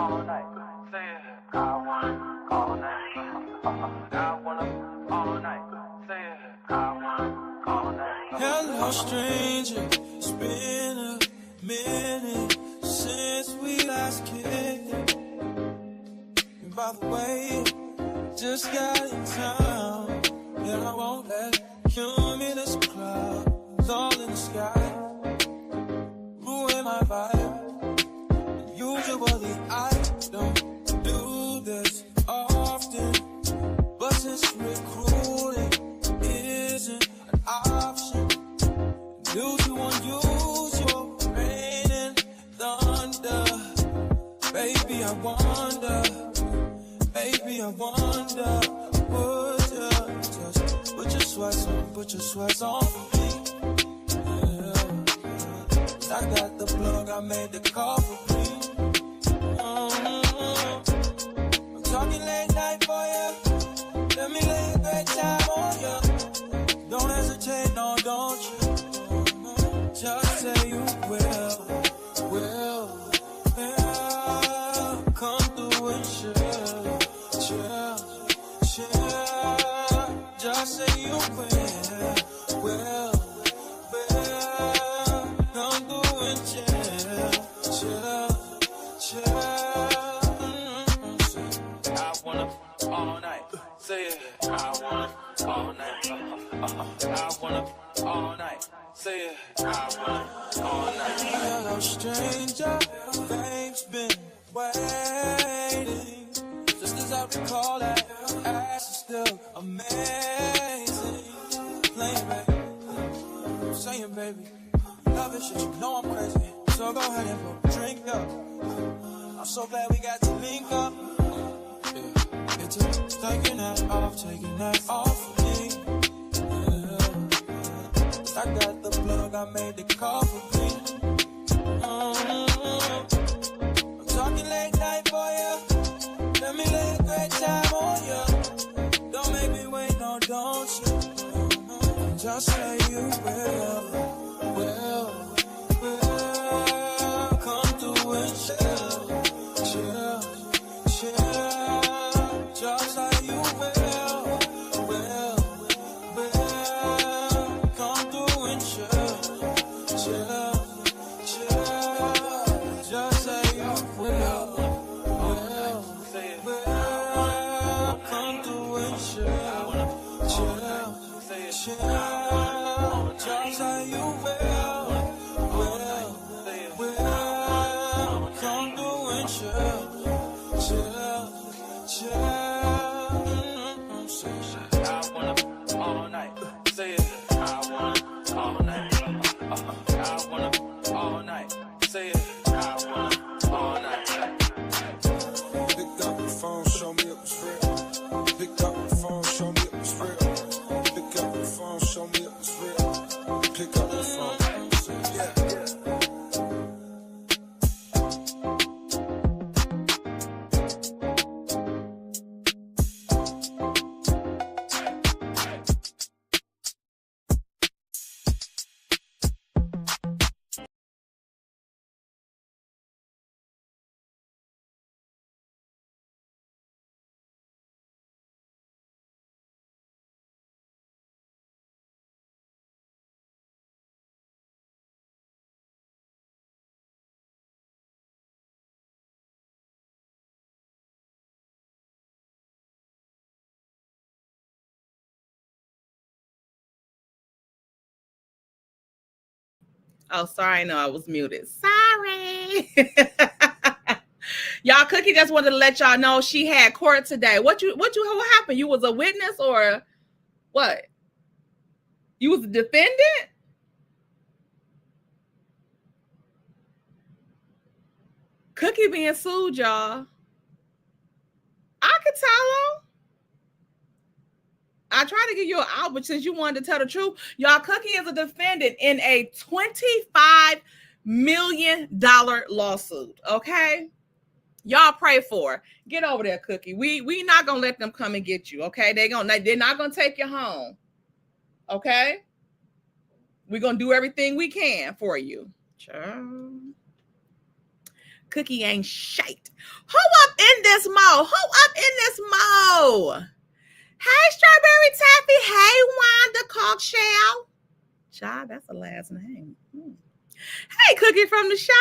all night. Say it. I want all night. I want all night. Say it. I want all night. Hello, stranger. It's been a minute since we last kicked. And by the way, just got in town, and I won't let cumulus clouds all in the sky ruin my vibe. Usually I don't do this often, but since recruiting isn't an option, due to unusual rain and thunder, baby I wonder, would you just put your sweats on for me? Yeah. I got the plug, I made the call for me. I'm talking late night for you. Let me lay a great time on you. Don't hesitate, no, don't you? Just say you will. Come through and chill. Just say you will. Come through and chill. I want all night. Say it. I want all night. I want all night. Say it. I want all night. Hello, stranger. Babe's been waiting. Just as I recall that ass is still amazing. Playing baby, saying baby, love it shit, you know I'm crazy. So go ahead and put a drink up. I'm so glad we got to link up. Yeah, it's taking that off of me. Yeah. I got the plug, I made the call for me. I'm talking late night for you. Let me lay a great time on you. Don't make me wait, no, don't you? Just say you will. Come through and chill. Just say you will. Come through and chill. Just say you will. Come through and chill. Just say you will. Come through and chill. I want all night. Say it. I want all night. I want all night. Say it. I want all night. Pick up the phone, show me it was real. Pick up the phone, show me it was real. Pick up the phone, show me it was real. Pick up the phone. Yeah. Oh, sorry. No, I was muted. Sorry. Y'all, Cookie just wanted to let y'all know she had court today. What happened? You was a witness or what? You was a defendant? Cookie being sued, y'all. I could tell him. I tried to give you an out, but since you wanted to tell the truth, y'all, Cookie is a defendant in a $25 million lawsuit. Okay, y'all pray for her. Get over there, Cookie. We not gonna let them come and get you. Okay, they're not gonna take you home. Okay, we're gonna do everything we can for you. Sure. Cookie ain't shite. Who up in this mo? Who up in this mo? Hey, Strawberry Taffy. Hey, Wanda Cockshell. Child, that's a last name. Hey, Cookie from the Shy.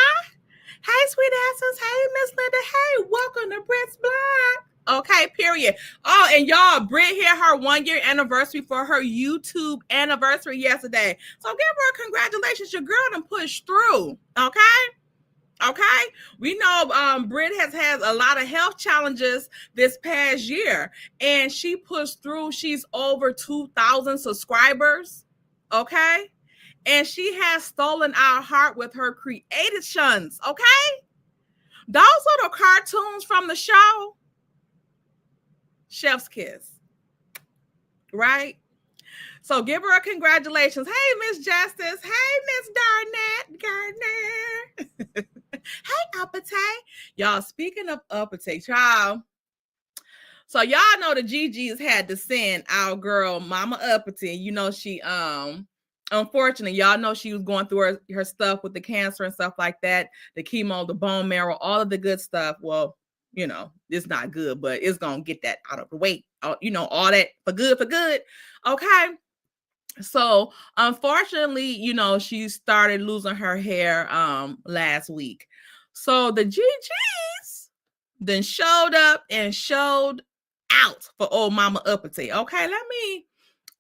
Hey, Sweet Essence. Hey, Miss Linda. Hey, welcome to Brett's Blog. Okay, period. Oh, and y'all, Britt hit her 1 year anniversary for her YouTube anniversary yesterday. So give her a congratulations. Your girl done pushed through. Okay. We know Britt has had a lot of health challenges this past year, and she pushed through. She's over 2,000 subscribers. Okay. And she has stolen our heart with her creations. Okay. Those little cartoons from the show, Chef's Kiss, right? So give her a congratulations. Hey, Miss Justice. Hey, Miss Gardner. Hey, Uppity. Y'all, speaking of Uppity, child. So y'all know the GGs had to send our girl, Mama Uppity. You know, she, unfortunately, y'all know she was going through her stuff with the cancer and stuff like that, the chemo, the bone marrow, all of the good stuff. Well, you know, it's not good, but it's going to get that out of the way. You know, all that for good. Okay. So unfortunately, you know, she started losing her hair last week. So the GGs then showed up and showed out for old Mama Uppity. Okay,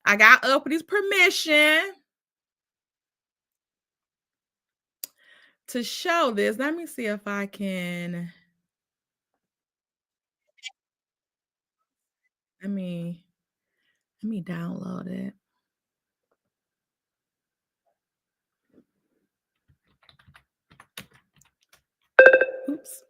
I got Uppity's permission to show this. Let me see if I can. Let me download it. Oops.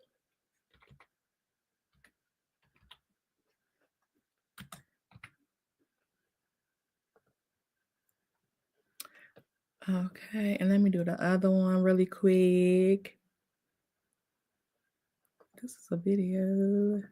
Okay, and let me do the other one really quick. This is a video.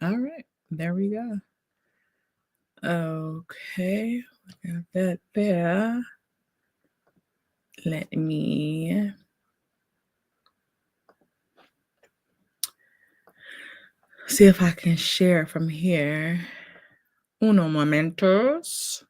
All right, there we go. Okay, we got that there. Let me see if I can share from here. Uno momentos.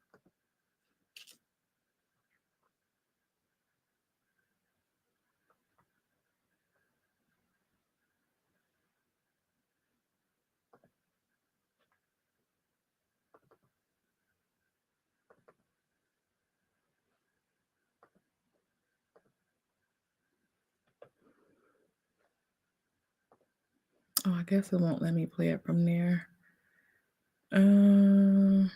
Oh, I guess it won't let me play it from there. 1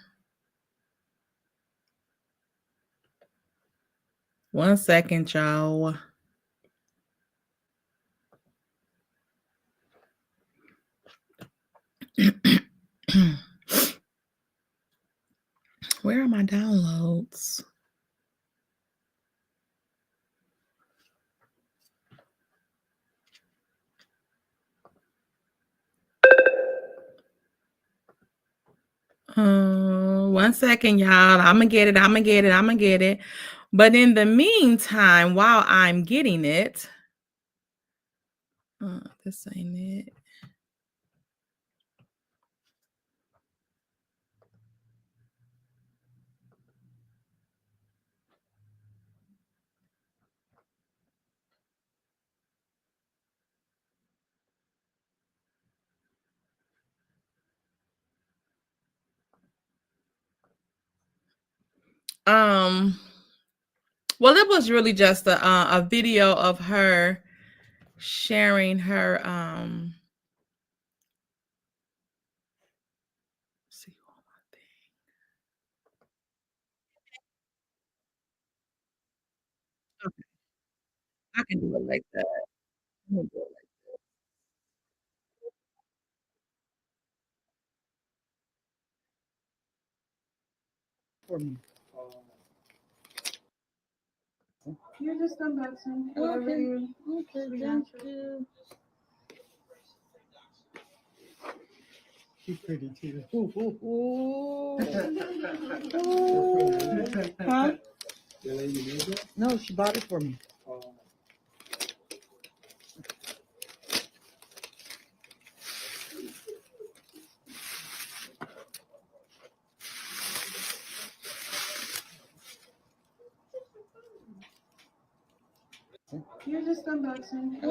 second, y'all. Where are my downloads? One second, y'all. I'm gonna get it. But in the meantime, while I'm getting it, this ain't it. Well, it was really just a video of her sharing her see all my thing. Okay, I can do it like that. I'm gonna do it like for me. You just come back soon. Whatever Okay. you. Okay, thank you. She's pretty too. Ooh, ooh, ooh. Ooh. Huh? The lady made it? No, she bought it for me. Oh. You're just unboxing.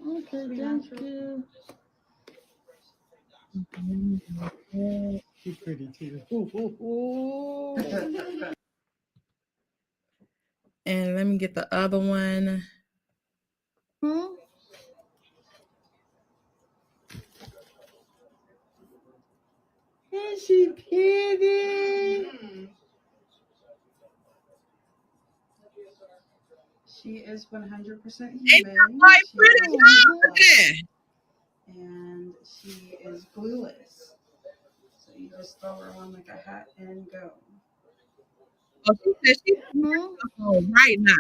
Okay, thank you. She's pretty too. Ooh, ooh, ooh. And let me get the other one. Isn't she pretty? She is 100% Ain't human. that She pretty? is Yeah. and she is glueless. So you just throw her on like a hat and go. Oh, she said she's right now.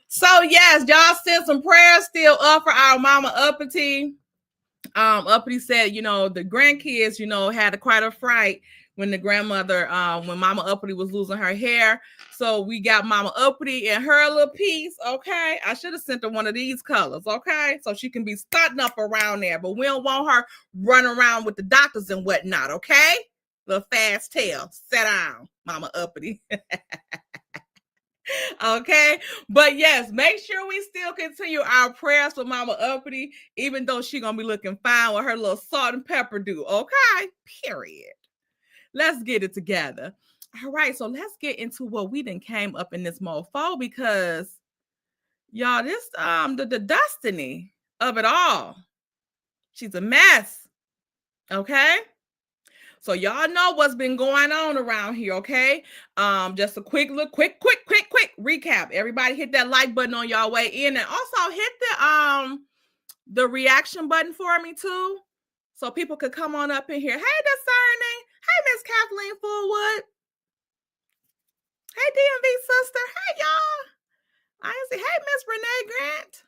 So yes, y'all send some prayers still up for our mama Uppity. Uppity said, the grandkids, had quite a fright when the grandmother, when Mama Uppity was losing her hair. So we got Mama Uppity and her little piece. Okay, I should have sent her one of these colors. Okay, so she can be starting up around there, but we don't want her running around with the doctors and whatnot. Okay, little fast tail. Sit down, Mama Uppity. Okay, but yes, make sure we still continue our prayers for Mama Uppity, even though she gonna be looking fine with her little salt and pepper do. Okay, period. Let's get it together. All right, so let's get into what we done came up in this mofo, because y'all, this the destiny of it all. She's a mess. Okay. So y'all know what's been going on around here, okay? Just a quick recap. Everybody hit that like button on y'all way in, and also hit the reaction button for me too, so people could come on up in here. Hey, Discerning. Hey, Miss Kathleen Fullwood. Hey, DMV sister. Hey, y'all. I see. Hey, Miss Renee Grant.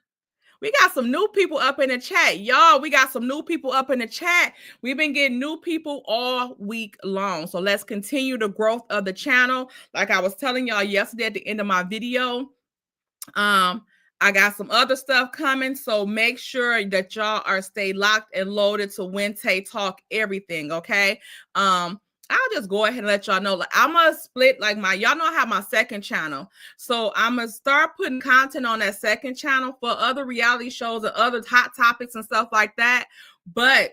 We got some new people up in the chat. Y'all, we got some new people up in the chat. We've been getting new people all week long. So let's continue the growth of the channel. Like I was telling y'all yesterday at the end of my video, I got some other stuff coming. So make sure that y'all are stay locked and loaded to WHENTAYTALK everything, okay? I'll just go ahead and let y'all know. Like, I'm gonna split like y'all know I have my second channel. So I'm gonna start putting content on that second channel for other reality shows and other hot topics and stuff like that. But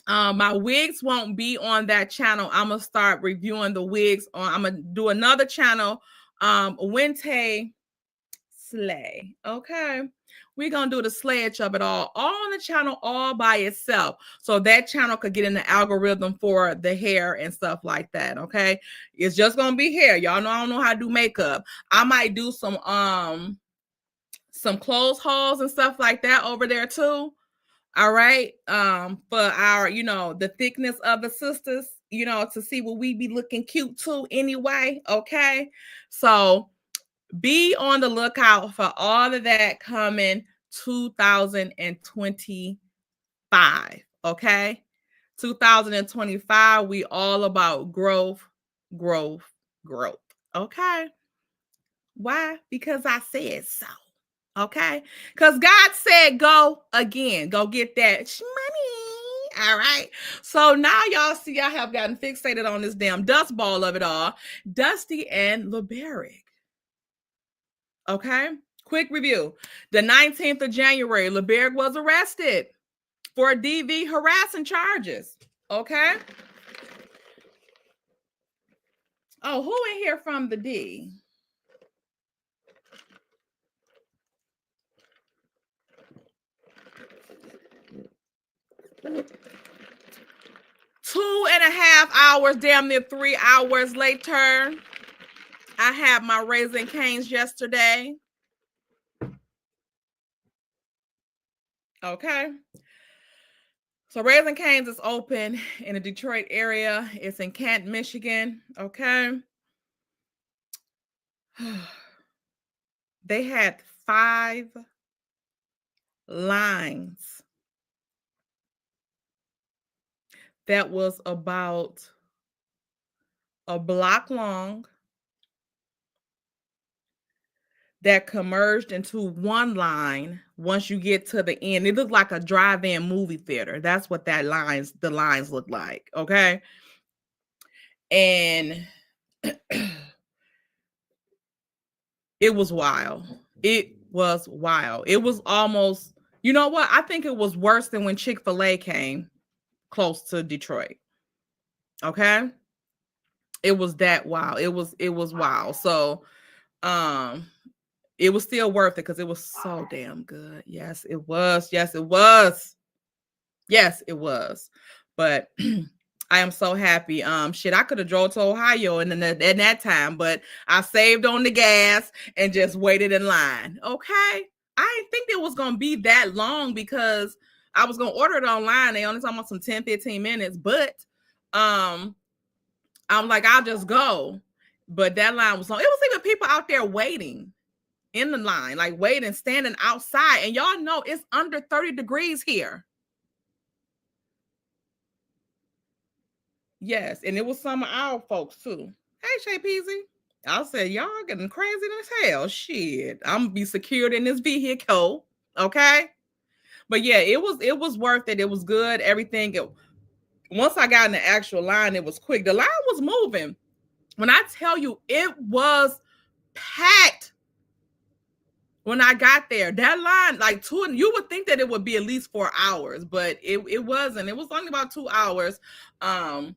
my wigs won't be on that channel. I'm gonna start reviewing the wigs I'm gonna do another channel, Wente Slay. Okay. We're going to do the sledge of it all on the channel all by itself. So that channel could get in the algorithm for the hair and stuff like that. Okay. It's just going to be hair. Y'all know I don't know how to do makeup. I might do some clothes hauls and stuff like that over there too. All right. For our, the thickness of the sisters, to see what we be looking cute too anyway. Okay. So be on the lookout for all of that coming 2025. Okay. 2025, we all about growth. Okay. Why? Because I said so. Okay. Because God said go again. Go get that money. All right. So now y'all see I have gotten fixated on this damn dust ball of it all. Dusty and LeBerick. Okay, quick review. The 19th of January, LeBerick was arrested for DV harassing charges. Okay. Oh, who in here from the D? Two and a half hours, damn near 3 hours later, I had my Raisin Canes yesterday. Okay. So Raisin Canes is open in the Detroit area. It's in Canton, Michigan. Okay. They had 5 lines that was about a block long that converged into one line once you get to the end. It looked like a drive-in movie theater. That's what the lines look like, okay? And it was wild. It was wild. It was almost, you know what? I think it was worse than when Chick-fil-A came close to Detroit. Okay? It was that wild. It was wild. So, it was still worth it because it was so damn good. Yes, it was. Yes, it was. Yes, it was. But I am so happy. Shit, I could have drove to Ohio in that time, but I saved on the gas and just waited in line. Okay. I didn't think it was gonna be that long because I was gonna order it online. They only talking about some 10, 15 minutes, but I'm like, I'll just go. But that line was long. It was even people out there waiting in the line, like waiting, standing outside. And y'all know it's under 30 degrees here. Yes, and it was some of our folks too. Hey, Shay Peasy. I said, y'all getting crazy as hell. Shit, I'm gonna be secured in this vehicle. Okay. But yeah, it was worth it. It was good. Everything. Once I got in the actual line, it was quick. The line was moving. When I tell you, it was packed. When I got there, that line, like you would think that it would be at least 4 hours, but it wasn't. It was only about 2 hours. And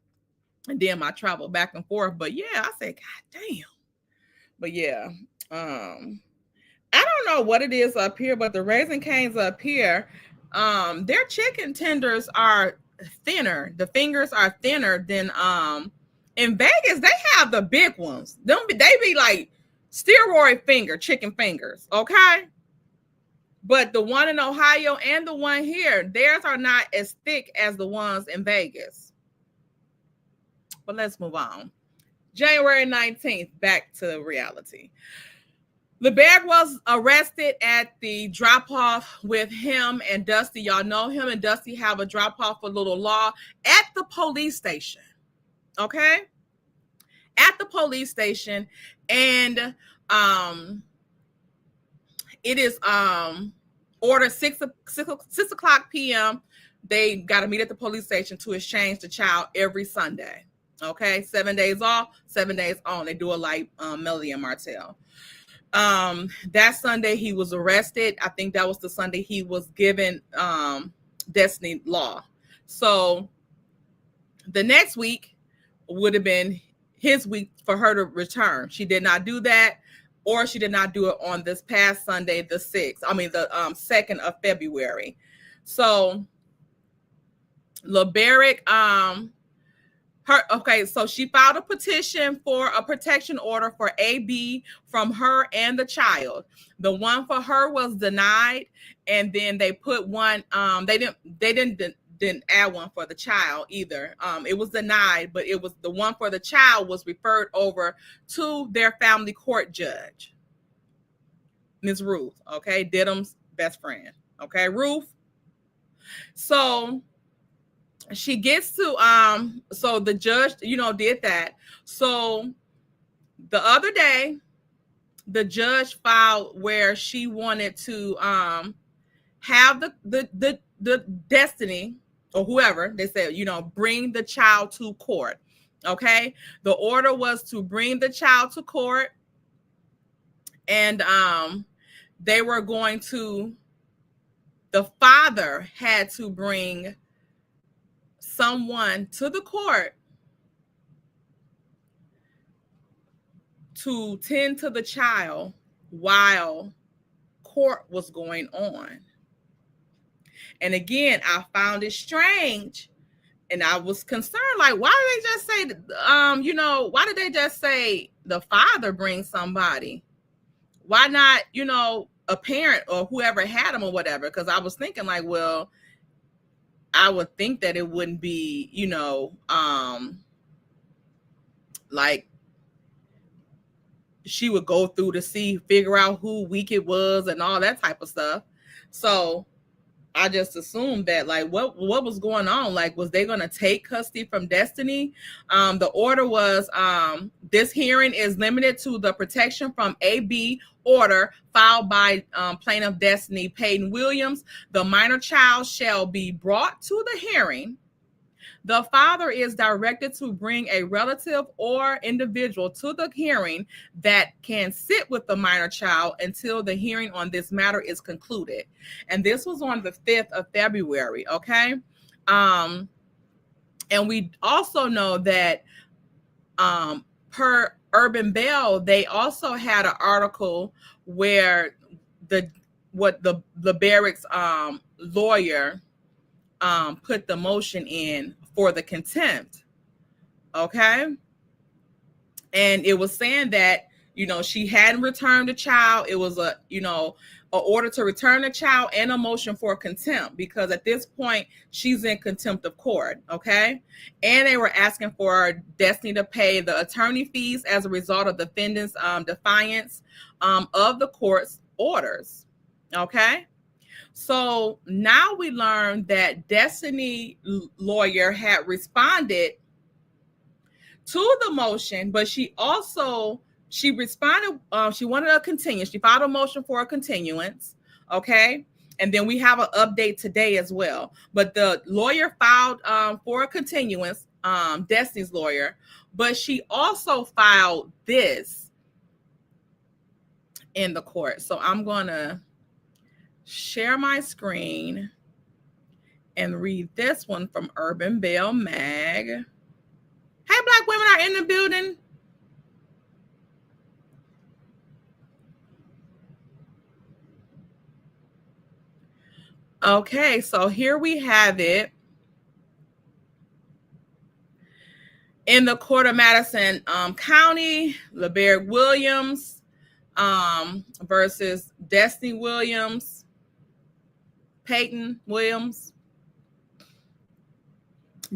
then my travel back and forth. But yeah, I said, God damn. But yeah, I don't know what it is up here, but the Raisin Canes up here, their chicken tenders are thinner. The fingers are thinner than in Vegas. They have the big ones. They be like steroid chicken fingers, okay? But the one in Ohio and the one here, theirs are not as thick as the ones in Vegas. But let's move on. January 19th, back to reality. LeBerg was arrested at the drop-off with him and Dusty. Y'all know him and Dusty have a drop-off for Little Law at the police station. Okay? At the police station. And it is order 6 o'clock p.m. They got to meet at the police station to exchange the child every Sunday. Okay, 7 days off, 7 days on. They do it like Melody and Martell. That Sunday he was arrested. I think that was the Sunday he was given Destiny Law. So the next week would have been his week for her to return. She did not do that, or she did not do it on this past Sunday, the 6th. I mean, the 2nd of February. So LeBerg, so she filed a petition for a protection order for AB from her and the child. The one for her was denied, and then they put one. They didn't add one for the child either. It was denied, but it was the one for the child was referred over to their family court judge, Ms. Ruth. Okay, Didham's best friend. Okay, Ruth. So she gets to so the judge did that. So the other day the judge filed where she wanted to have the Destiny or whoever, they said, bring the child to court. Okay, the order was to bring the child to court, and they were going to, the father had to bring someone to the court to tend to the child while court was going on. And again, I found it strange, and I was concerned, like, why did they just say, why did they just say the father brings somebody? Why not, a parent or whoever had him or whatever? Because I was thinking, like, well, I would think that it wouldn't be, like she would go through to figure out who week it was and all that type of stuff. So I just assumed that, like, what was going on? Like, was they going to take custody from Destiny? The order was, this hearing is limited to the protection from AB order filed by plaintiff Destiny Payton Williams. The minor child shall be brought to the hearing. The father is directed to bring a relative or individual to the hearing that can sit with the minor child until the hearing on this matter is concluded. And this was on the 5th of February, okay? And we also know that per Urban Bell, they also had an article where the Barrick's lawyer put the motion in for the contempt, okay? And it was saying that, you know, she hadn't returned the child. It was a, you know, an order to return the child and a motion for contempt, because at this point she's in contempt of court, okay? And they were asking for Destiny to pay the attorney fees as a result of defendant's defiance of the court's orders, okay? So now we learned that Destiny lawyer had responded to the motion, but she responded, she wanted a continuance. She filed a motion for a continuance, okay? And then we have an update today as well. But the lawyer filed for a continuance, Destiny's lawyer, but she also filed this in the court. So I'm going to share my screen and read this one from Urban Bell Mag. Hey, Black women are in the building. Okay, so here we have it. In the court of Madison County, LeBerg Williams versus Destiny Williams, Payton Williams.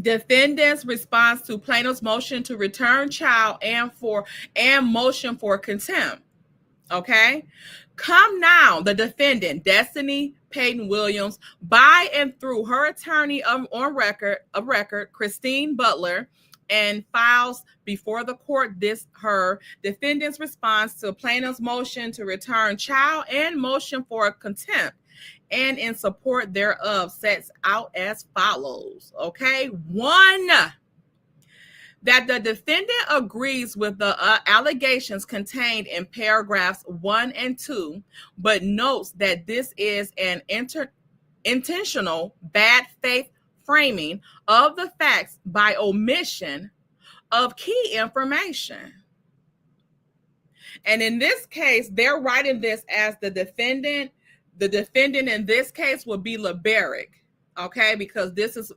Defendant's response to plaintiff's motion to return child and motion for contempt. Okay. Come now, the defendant, Destiny Payton Williams, by and through her attorney of record, Christine Butler, and files before the court her defendant's response to plaintiff's motion to return child and motion for contempt, and in support thereof sets out as follows. Okay. 1, that the defendant agrees with the allegations contained in paragraphs 1 and 2, but notes that this is an intentional bad faith framing of the facts by omission of key information. And in this case, they're writing this as the defendant. The defendant in this case would be LeBerrick, okay, because this is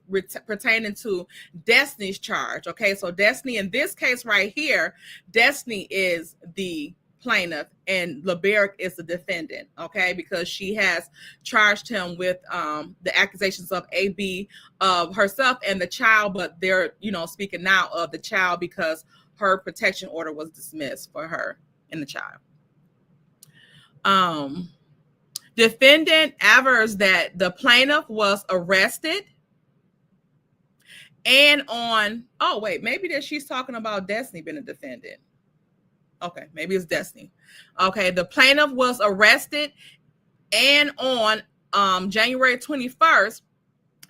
pertaining to Destiny's charge, okay? So Destiny, in this case right here, Destiny is the plaintiff and LeBerrick is the defendant, okay, because she has charged him with the accusations of AB of herself and the child, but they're, you know, speaking now of the child because her protection order was dismissed for her and the child. Defendant avers that the plaintiff was arrested and maybe that she's talking about Destiny being a defendant. Okay, maybe it's Destiny. Okay, the plaintiff was arrested and on January 21st,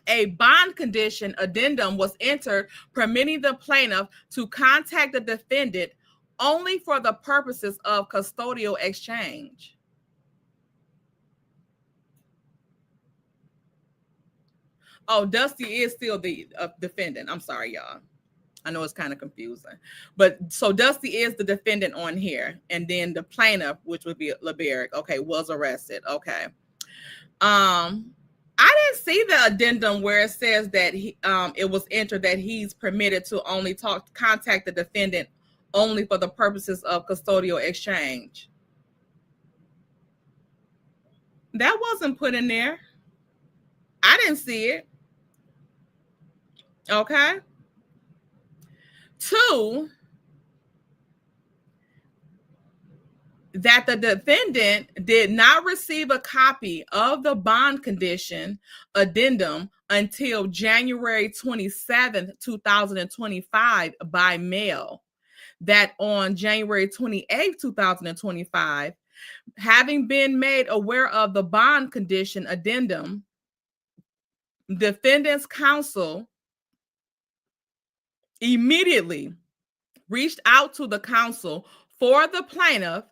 a bond condition addendum was entered permitting the plaintiff to contact the defendant only for the purposes of custodial exchange. Oh, Dusty is still the defendant. I'm sorry, y'all. I know it's kind of confusing. But so Dusty is the defendant on here. And then the plaintiff, which would be LeBerrick, okay, was arrested. Okay. I didn't see the addendum where it says that it was entered that he's permitted to only contact the defendant only for the purposes of custodial exchange. That wasn't put in there. I didn't see it. Okay. 2, that the defendant did not receive a copy of the bond condition addendum until January 27th, 2025 by mail. That on January 28th, 2025, having been made aware of the bond condition addendum, defendant's counsel immediately reached out to the counsel for the plaintiff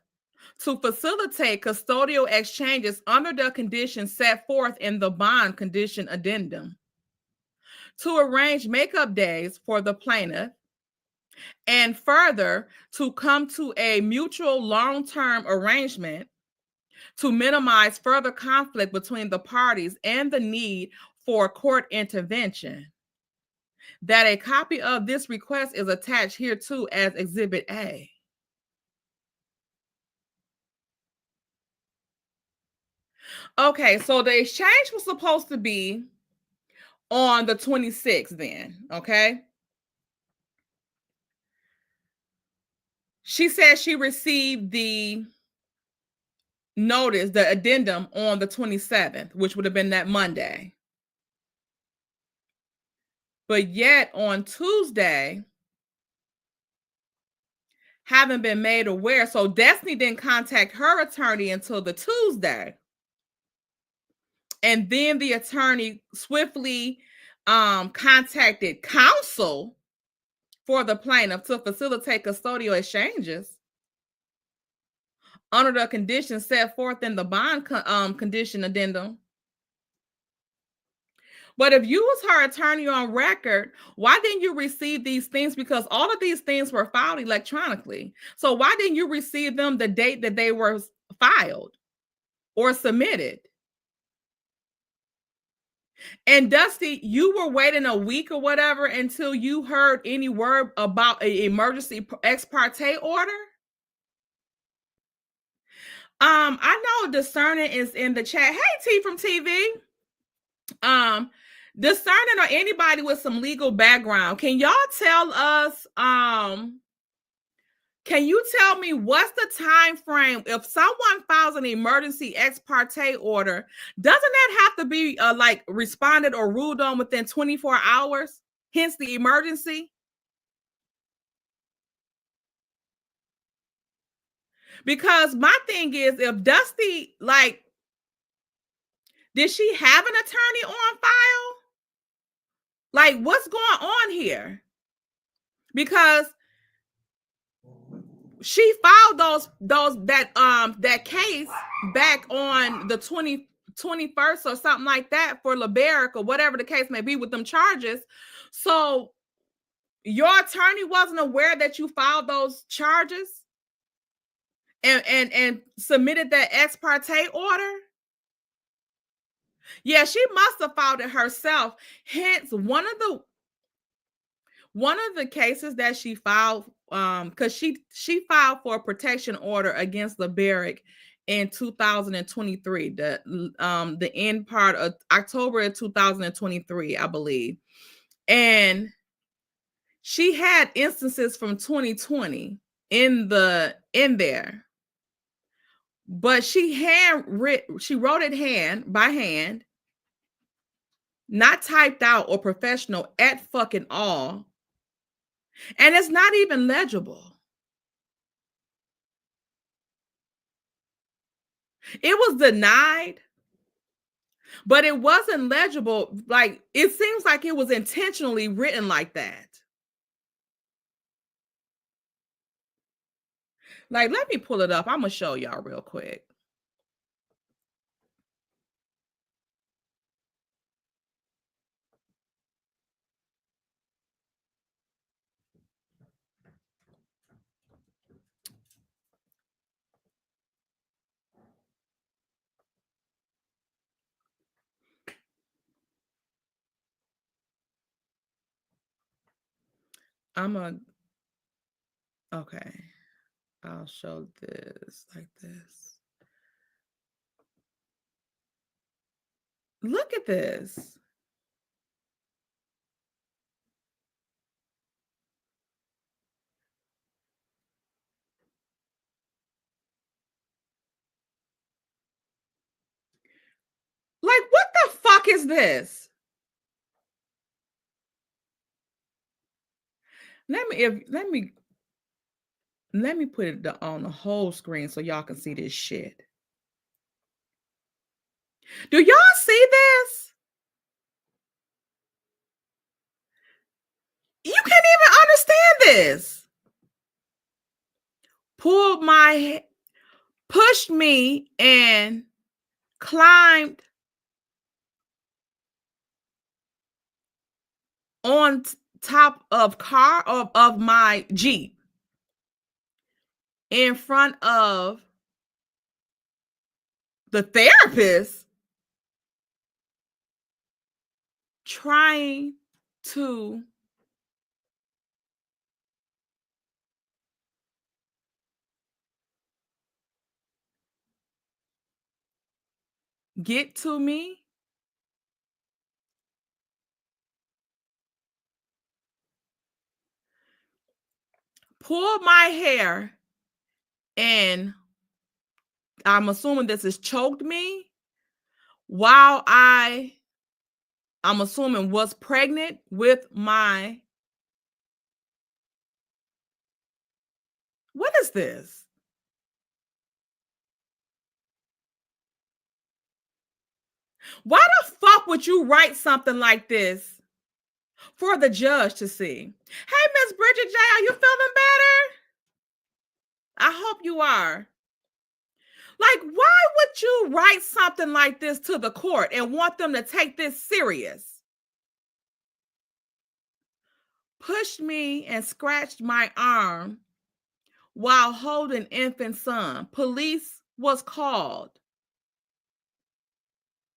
to facilitate custodial exchanges under the conditions set forth in the bond condition addendum, to arrange makeup days for the plaintiff, and further to come to a mutual long-term arrangement to minimize further conflict between the parties and the need for court intervention. That a copy of this request is attached hereto as Exhibit A. Okay, so the exchange was supposed to be on the 26th then, okay? She said she received the notice, the addendum, on the 27th, which would have been that Monday. But yet on Tuesday, haven't been made aware. So Destiny didn't contact her attorney until the Tuesday. And then the attorney swiftly contacted counsel for the plaintiff to facilitate custodial exchanges under the conditions set forth in the bond condition addendum. But if you was her attorney on record, why didn't you receive these things? Because all of these things were filed electronically. So why didn't you receive them the date that they were filed or submitted? And Dusty, you were waiting a week or whatever until you heard any word about an emergency ex parte order? I know Discerning is in the chat. Hey, T from TV. Discerning or anybody with some legal background, can y'all tell us, can you tell me what's the time frame if someone files an emergency ex parte order? Doesn't that have to be like responded or ruled on within 24 hours? Hence the emergency. Because my thing is, if Dusty, like, did she have an attorney on file? Like, what's going on here? Because she filed that case back on the 21st or something like that for LeBeric or whatever the case may be with them charges. So your attorney wasn't aware that you filed those charges and submitted that ex parte order? Yeah, she must have filed it herself. Hence, one of the cases that she filed, because she filed for a protection order against LeBeric in 2023, the end part of October of 2023, I believe. And she had instances from 2020 in there. But she wrote it by hand, not typed out or professional at fucking all. And it's not even legible. It was denied, but it wasn't legible. Like, it seems like it was intentionally written like that. Like, let me pull it up. I'm going to show y'all real quick. Okay. I'll show this like this. Look at this. is this? Let me put it on the whole screen so y'all can see this shit. Do y'all see this? You can't even understand this. Pushed me and climbed on top of my Jeep in front of the therapist, trying to get to me. Pulled my hair, and I'm assuming this is choked me while I'm assuming was pregnant with my, what is this? Why the fuck would you write something like this for the judge to see? Hey, Miss Bridget J, are you feeling better? I hope you are. Like, why would you write something like this to the court and want them to take this serious? Pushed me and scratched my arm while holding infant son. Police was called.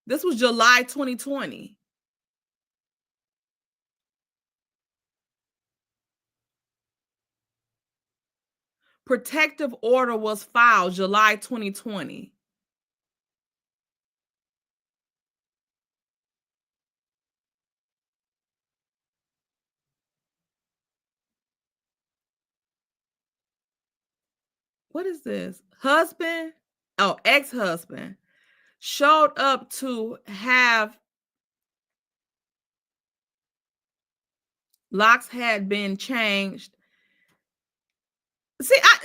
This was July 2020. Protective order was filed July 2020. What is this? Ex-husband showed up to have locks had been changed. See, why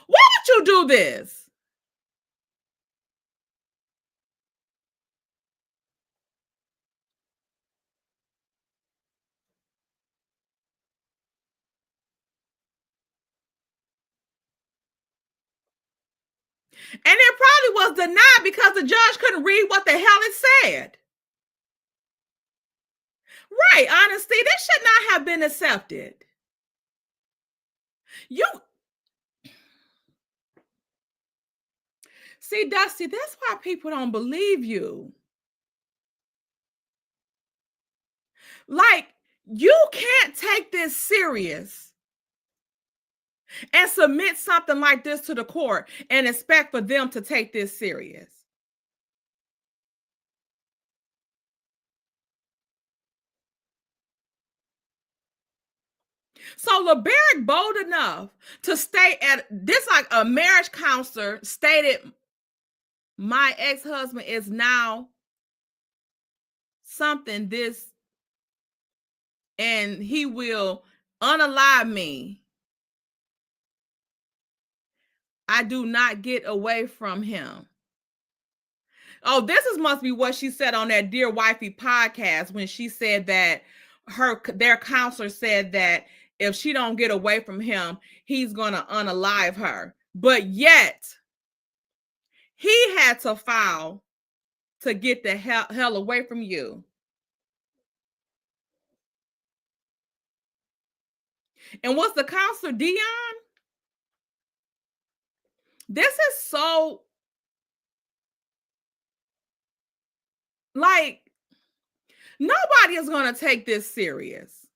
would you do this? And it probably was denied because the judge couldn't read what the hell it said. Right, honesty, this should not have been accepted. See, Dusty, that's why people don't believe you. Like, you can't take this serious and submit something like this to the court and expect for them to take this serious. So LeBaric bold enough to stay at this, like a marriage counselor stated, my ex-husband is now something this, and he will unalive me. I do not get away from him. Oh, must be what she said on that Dear Wifey podcast when she said that their counselor said that if she don't get away from him, he's gonna unalive her. But yet he had to file to get the hell away from you. And what's the counselor, Dion? This is so, like, nobody is going to take this serious.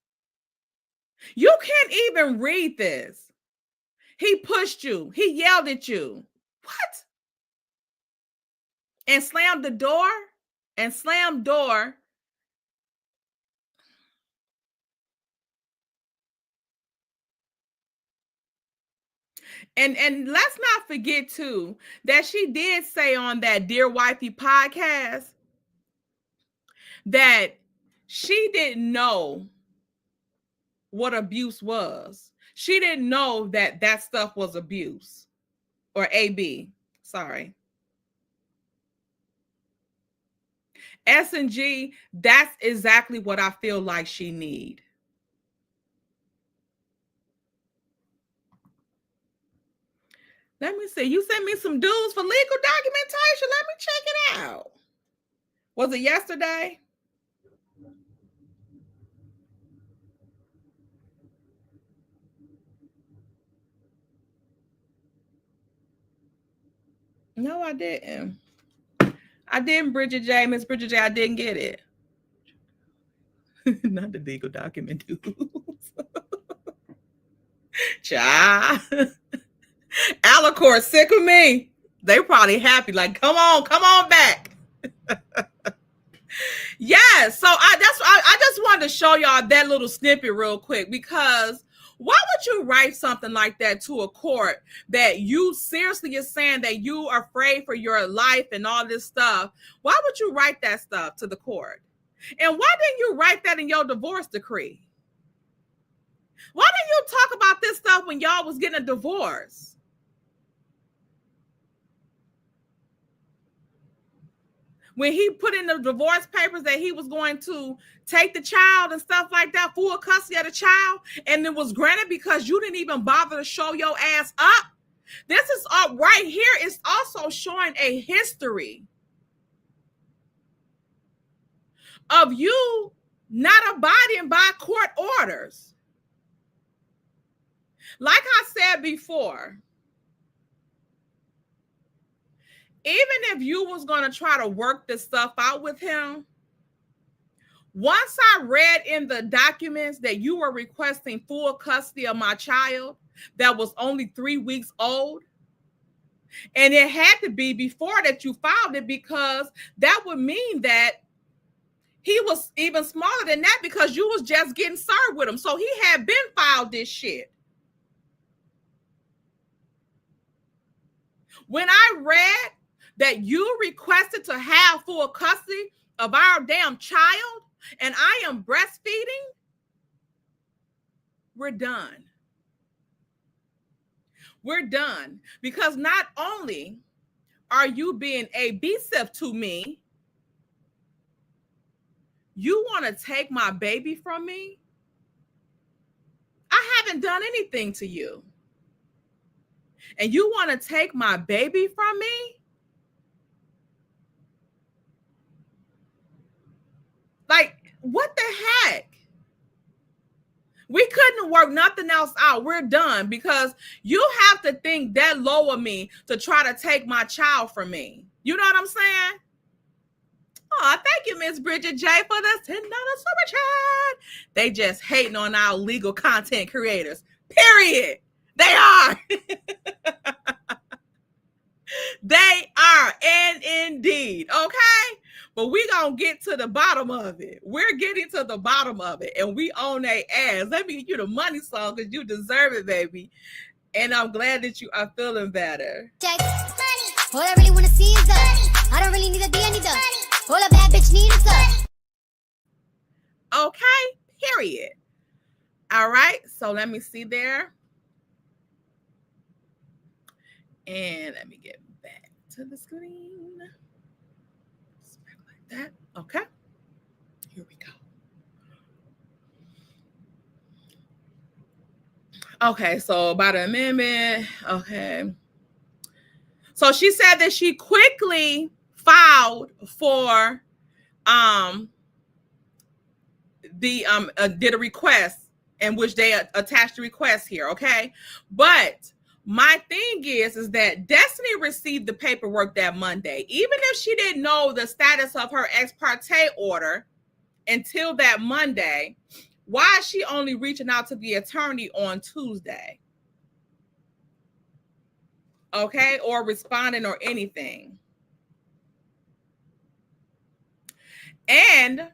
You can't even read this. He pushed you. He yelled at you. What? And slammed the door? And slammed door. And let's not forget, too, that she did say on that Dear Wifey podcast that she didn't know what abuse was. She didn't know that that stuff was abuse or AB. Sorry. S&G, that's exactly what I feel like she need. Let me see. You sent me some dues for legal documentation. Let me check it out. Was it yesterday? No, I didn't. I didn't, Bridget J. Miss Bridget J. I didn't get it. Not the legal document dues. Child. Alicorp sick of me. They probably happy. Like, come on back. Yeah, so I just wanted to show y'all that little snippet real quick, because why would you write something like that to a court that you seriously is saying that you are afraid for your life and all this stuff? Why would you write that stuff to the court? And why didn't you write that in your divorce decree? Why didn't you talk about this stuff when y'all was getting a divorce? When he put in the divorce papers that he was going to take the child and stuff like that, full custody of the child, and it was granted because you didn't even bother to show your ass up. This is right here is also showing a history of you not abiding by court orders. Like I said before, even if you was going to try to work this stuff out with him, once I read in the documents that you were requesting full custody of my child that was only 3 weeks old, and it had to be before that you filed it, because that would mean that he was even smaller than that, because you was just getting served with him. So he had been filed this shit. When I read that you requested to have full custody of our damn child and I am breastfeeding, we're done. We're done. Because not only are you being abusive to me, you want to take my baby from me? I haven't done anything to you. And you want to take my baby from me? Like, what the heck? We couldn't work nothing else out. We're done, because you have to think that low of me to try to take my child from me. You know what I'm saying? Oh, thank you, Miss Bridget J, for this $10 super chat. They just hating on our legal content creators. Period. They are. They are, and indeed. Okay? But we gonna get to the bottom of it. We're getting to the bottom of it, and we own their ass. Let me get you the money song, because you deserve it, baby. And I'm glad that you are feeling better. Check money. All I really want to see is money. I don't really need a D, I need the all a bad bitch need is us. Okay, period. All right, so let me see there. And let me get back to the screen. Like that. Okay. Here we go. Okay, so about an amendment. Okay. So she said that she quickly filed for did a request in which they attached the request here, okay? But my thing is that Destiny received the paperwork that Monday. Even if she didn't know the status of her ex parte order until that Monday, why is she only reaching out to the attorney on Tuesday? Okay, or responding or anything. And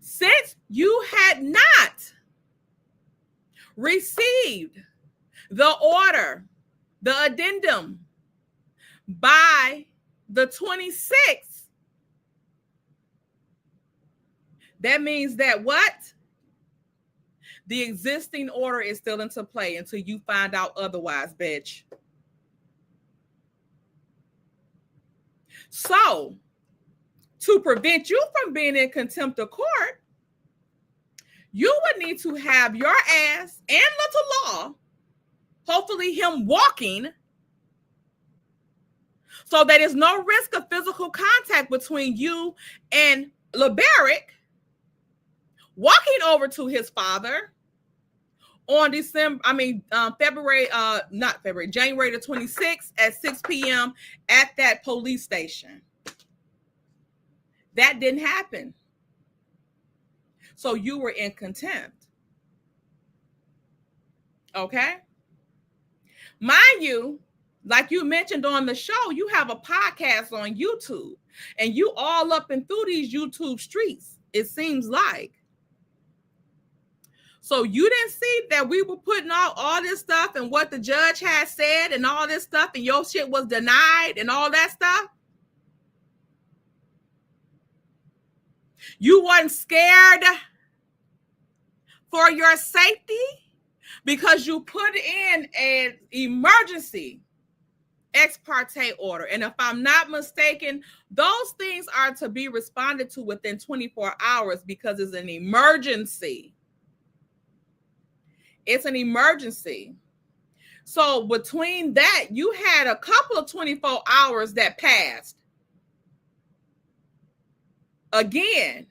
since you had not received the order, the addendum by the 26th, That means that what? The existing order is still into play until you find out otherwise, bitch. So, to prevent you from being in contempt of court, you would need to have your ass and little law, hopefully him walking, so that there's no risk of physical contact between you and LeBaric, walking over to his father on January the 26th at 6 p.m. at that police station. That didn't happen. So you were in contempt. Okay? Mind you, like you mentioned on the show, you have a podcast on YouTube, and you all up and through these YouTube streets, it seems like. So you didn't see that we were putting out all this stuff and what the judge had said and all this stuff, and your shit was denied and all that stuff? You weren't scared for your safety because you put in an emergency ex parte order. And if I'm not mistaken, those things are to be responded to within 24 hours because it's an emergency. It's an emergency. So between that, you had a couple of 24 hours that passed. Again,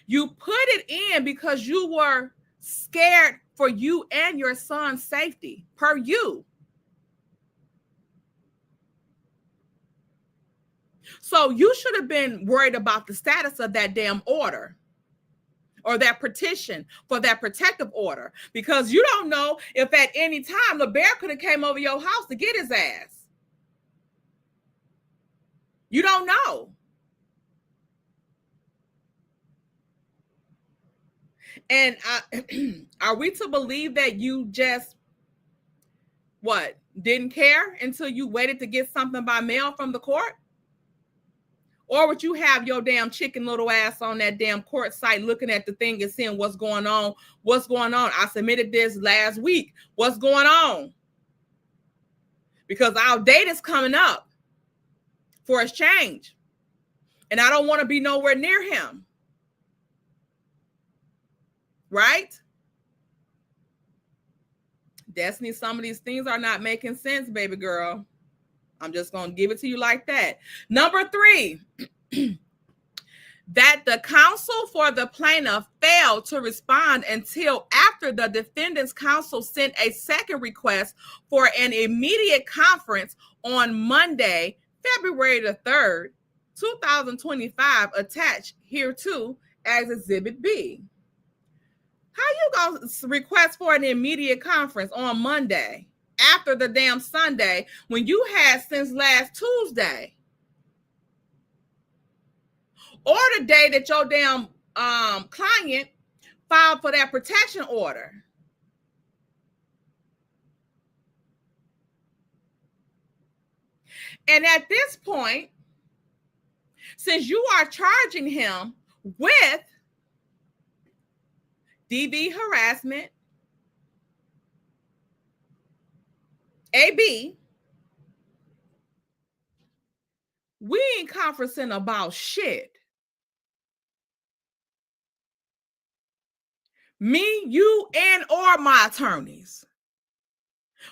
you put it in because you were scared for you and your son's safety, per you. So you should have been worried about the status of that damn order or that petition for that protective order, because you don't know if at any time LeBear could have came over your house to get his ass. You don't know. And are we to believe that you just, didn't care until you waited to get something by mail from the court? Or would you have your damn chicken little ass on that damn court site looking at the thing and seeing what's going on? What's going on? I submitted this last week. What's going on? Because our date is coming up for exchange. And I don't want to be nowhere near him. Right? Destiny, some of these things are not making sense, baby girl. I'm just going to give it to you like that. Number 3, that the counsel for the plaintiff failed to respond until after the defendant's counsel sent a second request for an immediate conference on Monday, February the 3rd, 2025, attached hereto as Exhibit B. How you going to request for an immediate conference on Monday after the damn Sunday when you had since last Tuesday? Or the day that your damn client filed for that protection order? And at this point, since you are charging him with DV harassment, AB, we ain't conferencing about shit. Me, you, and or my attorneys.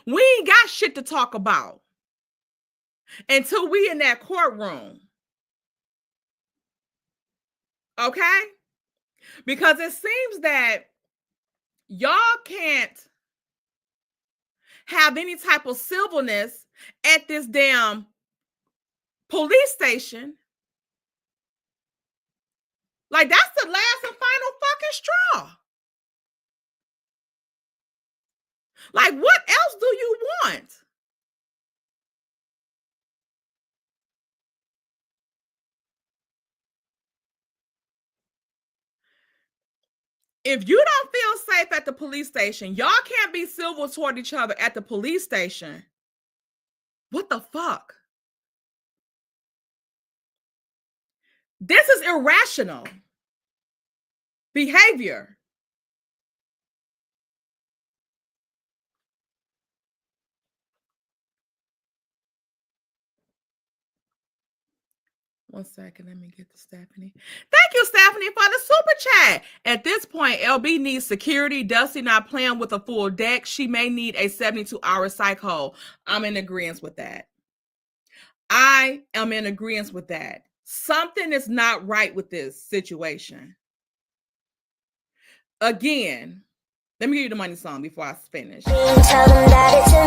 We ain't got shit to talk about until we in that courtroom. Okay? Because it seems that y'all can't have any type of civilness at this damn police station. Like, that's the last and final fucking straw. Like, what else do you want? If you don't feel safe at the police station, y'all can't be civil toward each other at the police station. What the fuck? This is irrational. behavior. One second, let me get to Stephanie. Thank you, Stephanie, for the super chat. At this point, LB needs security. Dusty not playing with a full deck. She may need a 72-hour psych hole. I'm in agreement with that. I am in agreement with that. Something is not right with this situation. Again, let me give you the money song before I finish. Tell them that it's a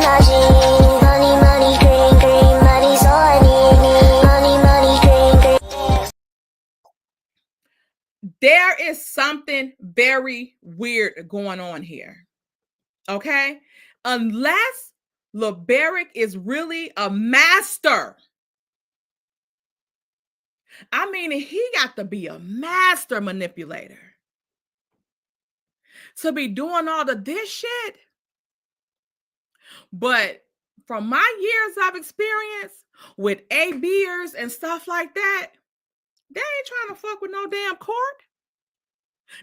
money, money, green, green, money's all I need, money, money, green, green. There is something very weird going on here. Okay? Unless LeBaric is really a master. I mean, he got to be a master manipulator to be doing all of this shit. But from my years of experience with ABers and stuff like that, they ain't trying to fuck with no damn court.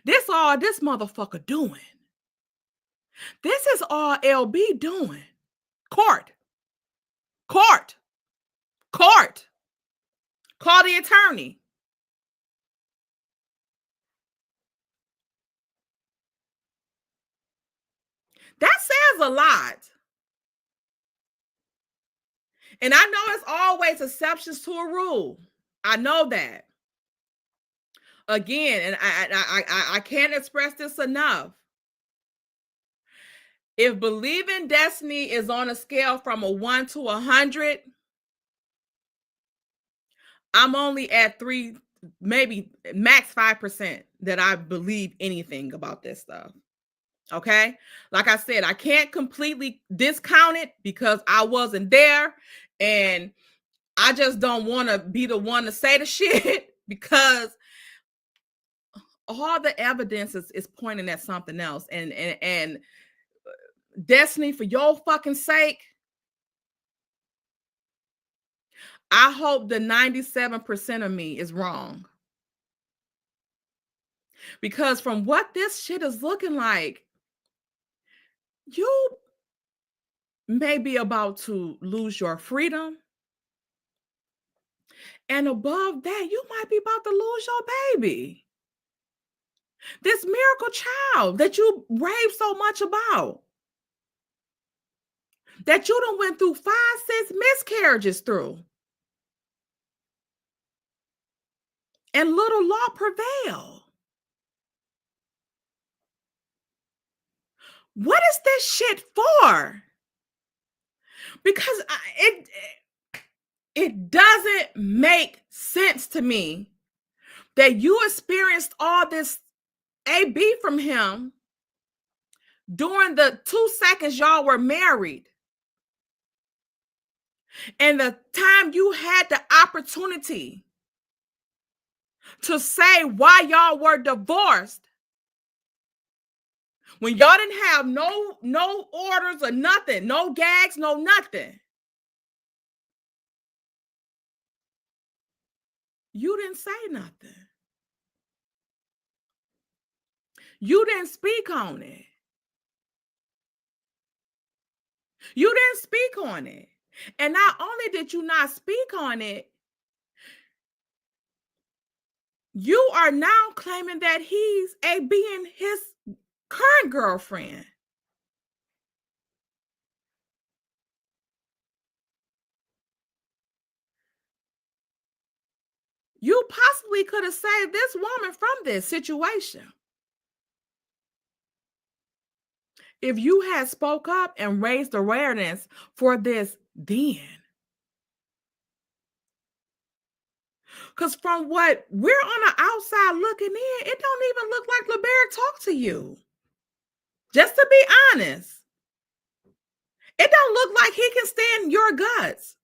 This all this motherfucker doing. This is all LB doing. Court. Court. Court. Call the attorney. That says a lot. And I know it's always exceptions to a rule. I know that. Again, and I can't express this enough. If believing destiny is on a scale from a 1 to 100, I'm only at 3, maybe max 5% that I believe anything about this stuff. Okay? Like I said, I can't completely discount it because I wasn't there and I just don't want to be the one to say the shit because all the evidence is pointing at something else. And Destiny, for your fucking sake, I hope the 97% of me is wrong. Because from what this shit is looking like, you may be about to lose your freedom. And above that, you might be about to lose your baby. This miracle child that you rave so much about. That you done went through 5, 6 miscarriages through. And little law prevail. What is this shit for? Because it doesn't make sense to me that you experienced all this AB from him during the 2 seconds y'all were married. And the time you had the opportunity to say why y'all were divorced, when y'all didn't have no orders or nothing, no gags, no nothing, you didn't say nothing. You didn't speak on it. You didn't speak on it. And not only did you not speak on it, you are now claiming that he's being his current girlfriend. You possibly could have saved this woman from this situation if you had spoke up and raised awareness for this then. Because from what we're on the outside looking in, it don't even look like LeBaric talked to you. Just to be honest, it don't look like he can stand your guts.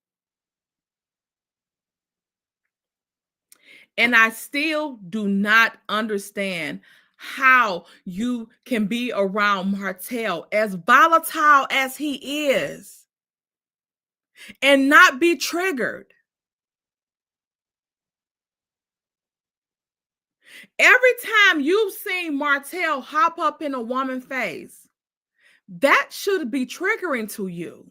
And I still do not understand how you can be around Martell, as volatile as he is, and not be triggered. Every time you've seen Martell hop up in a woman's face, that should be triggering to you.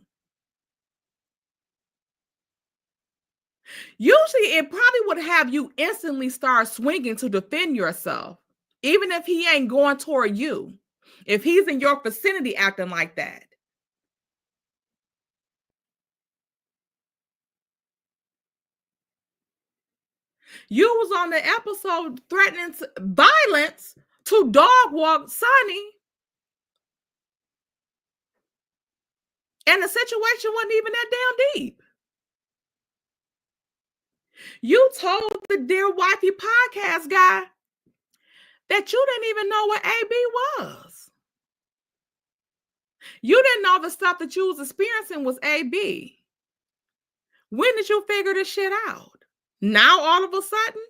Usually, it probably would have you instantly start swinging to defend yourself, even if he ain't going toward you, if he's in your vicinity acting like that. You was on the episode threatening violence to dog walk Sonny, and the situation wasn't even that damn deep. You told the Dear Wifey podcast guy that you didn't even know what AB was. You didn't know the stuff that you was experiencing was AB. When did you figure this shit out? Now all of a sudden?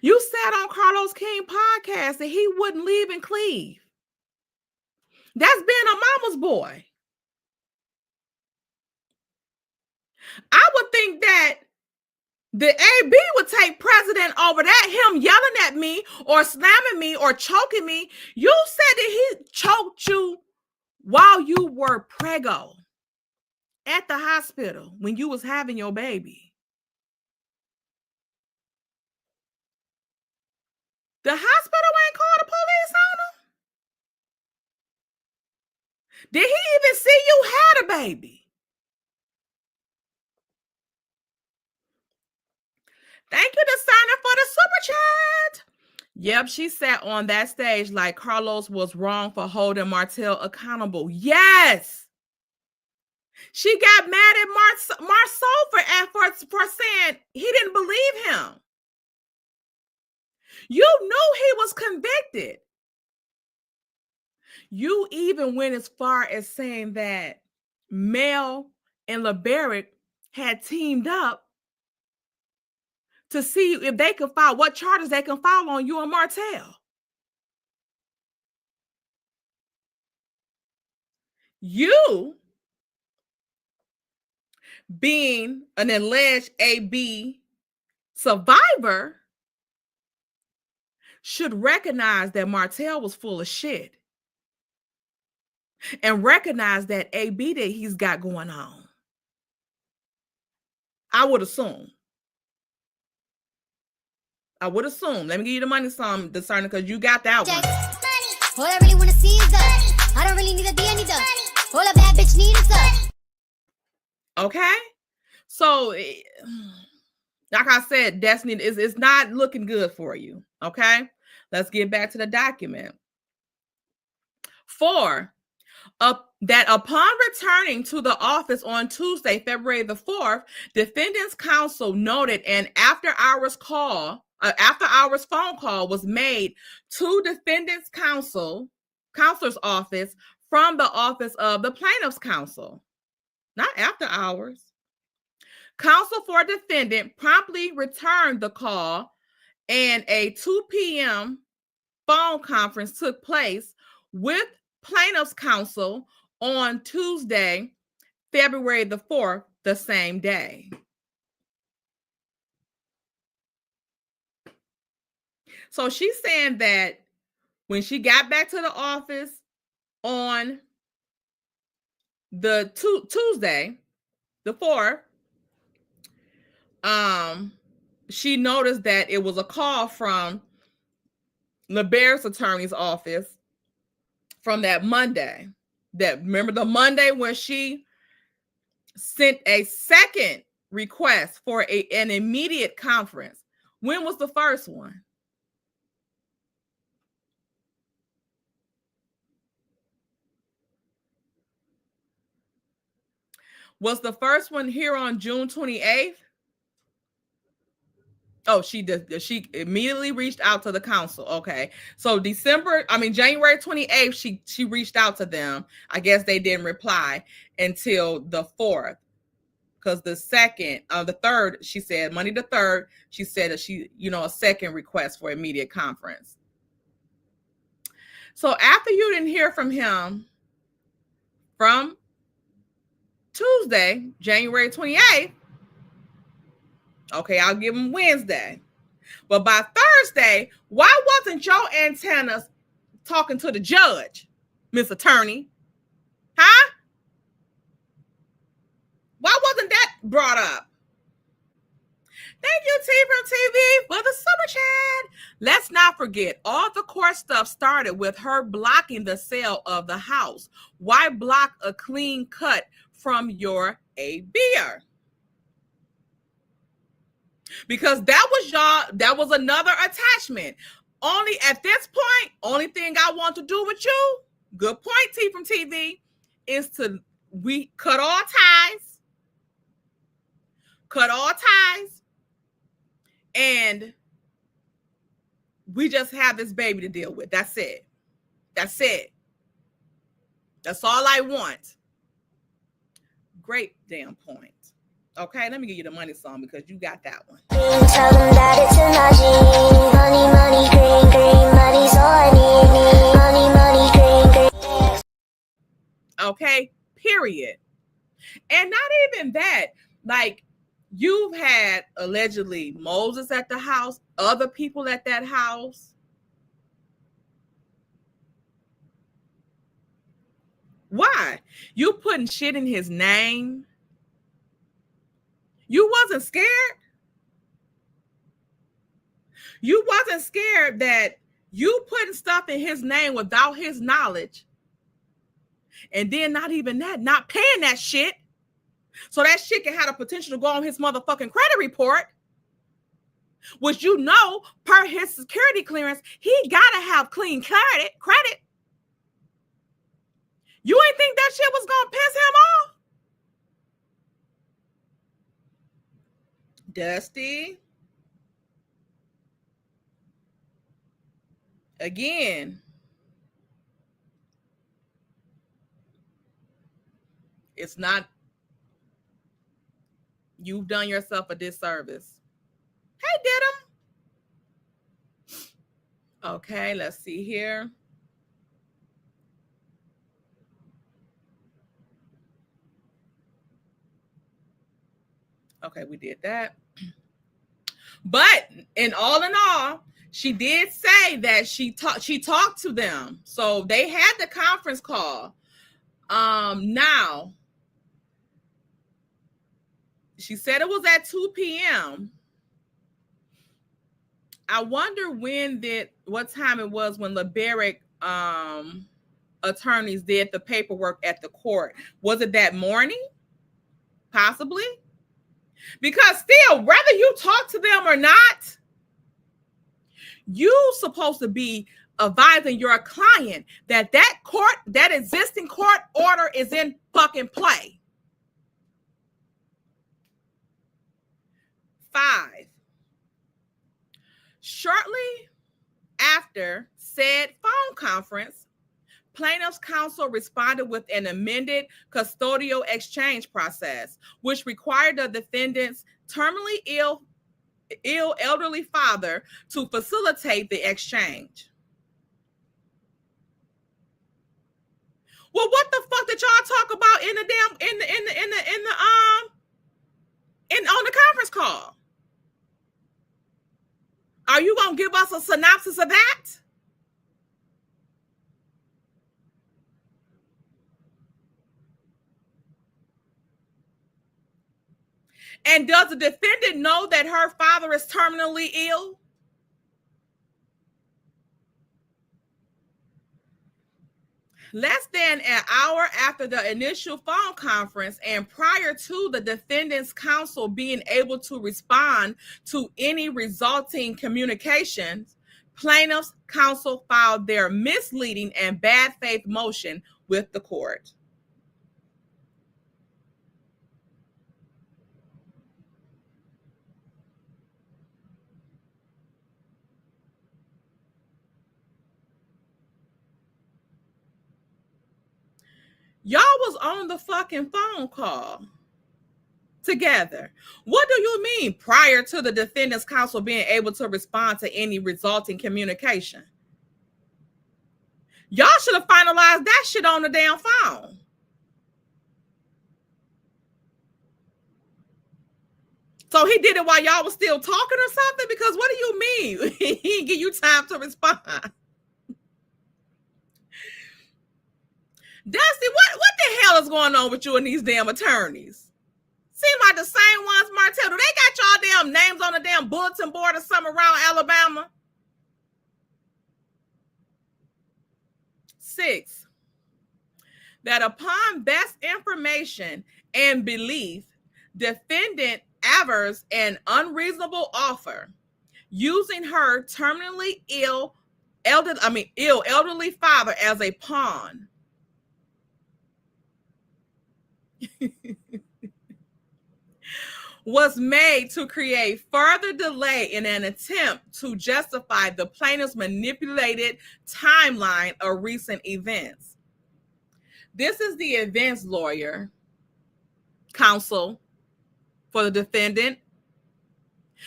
You said on Carlos King podcast that he wouldn't leave and cleave. That's being a mama's boy. I would think that the AB would take precedent over that, him yelling at me or slamming me or choking me. You said that he choked you while you were preggo at the hospital when you was having your baby. The hospital ain't called the police on him? Did he even see you had a baby? Thank you, Designer, for the super chat. Yep, she sat on that stage like Carlos was wrong for holding Martell accountable. Yes. She got mad at Marceau for saying he didn't believe him. You knew he was convicted. You even went as far as saying that Mel and LeBarrett had teamed up to see if they could file, what charges they can file on you and Martell. You, being an alleged AB survivor, should recognize that Martell was full of shit and recognize that AB that he's got going on. I would assume. Let me give you the money some, Discerning, because you got that one. All I really want to see is us. I don't really need a D, I need us. All a bad bitch need is us. Okay? So, like I said, Destiny is not looking good for you. Okay? Let's get back to the document. 4. That upon returning to the office on Tuesday, February the 4th, defendant's counsel noted an after-hours phone call was made to defendant's counselor's office from the office of the plaintiff's counsel. Not after hours. Counsel for defendant promptly returned the call, and a 2 p.m. phone conference took place with plaintiff's counsel on Tuesday, February the 4th, the same day. So she's saying that when she got back to the office on the Tuesday, the 4th, she noticed that it was a call from LeBaird's attorney's office from that Monday. Remember the Monday when she sent a second request for an immediate conference. When was the first one? Was the first one here on June 28th? Oh, she did. She immediately reached out to the council. Okay. So January 28th, she reached out to them. I guess they didn't reply until the 4th. Because the 3rd, she said, Monday the 3rd, she said that a second request for immediate conference. So after you didn't hear from him from Tuesday, January 28th, Okay, I'll give them Wednesday. But by Thursday, why wasn't your antennas talking to the judge, Miss Attorney? Huh? Why wasn't that brought up? Thank you, T from TV, for the super chat. Let's not forget, all the court stuff started with her blocking the sale of the house. Why block a clean cut from your ABR? Because that was another attachment. Only at this point, only thing I want to do with you, good point, T from TV, is we cut all ties, and we just have this baby to deal with. That's it. That's all I want. Great damn point. Okay, let me give you the money song because you got that one. Tell them that it's a najee. Money, money, green, green. Money's all I need. Money, money, green, green. Okay, period. And not even that. Like, you've had allegedly Moses at the house, other people at that house. Why? You putting shit in his name? You wasn't scared? You wasn't scared that you putting stuff in his name without his knowledge, and then not even that, not paying that shit, so that shit can have the potential to go on his motherfucking credit report, which, you know, per his security clearance, he gotta have clean credit. You ain't think that shit was gonna piss him off? Dusty. Again, it's not, you've done yourself a disservice. Hey, Didim. Okay, let's see here. Okay, we did that. But in all, she did say that she talked to them. So they had the conference call. Now, she said it was at 2 p.m. I wonder what time it was when LeBerick attorneys did the paperwork at the court. Was it that morning? Possibly. Because still, whether you talk to them or not, you supposed to be advising your client that existing court order is in fucking play. 5. Shortly after said phone conference, plaintiff's counsel responded with an amended custodial exchange process, which required the defendant's terminally ill elderly father to facilitate the exchange. Well, what the fuck did y'all talk about on the conference call? Are you gonna give us a synopsis of that? And does the defendant know that her father is terminally ill? Less than an hour after the initial phone conference and prior to the defendant's counsel being able to respond to any resulting communications, plaintiff's counsel filed their misleading and bad faith motion with the court. Y'all was on the fucking phone call together. What do you mean prior to the defendant's counsel being able to respond to any resulting communication? Y'all should have finalized that shit on the damn phone. So he did it while y'all was still talking or something? Because what do you mean? He didn't give you time to respond. Dusty, what the hell is going on with you and these damn attorneys? Seem like the same ones, Martell. Do they got y'all damn names on the damn bulletin board or something around Alabama? 6, that upon best information and belief, defendant avers an unreasonable offer, using her terminally ill elderly father as a pawn. Was made to create further delay in an attempt to justify the plaintiff's manipulated timeline of recent events. This is the events lawyer, counsel for the defendant,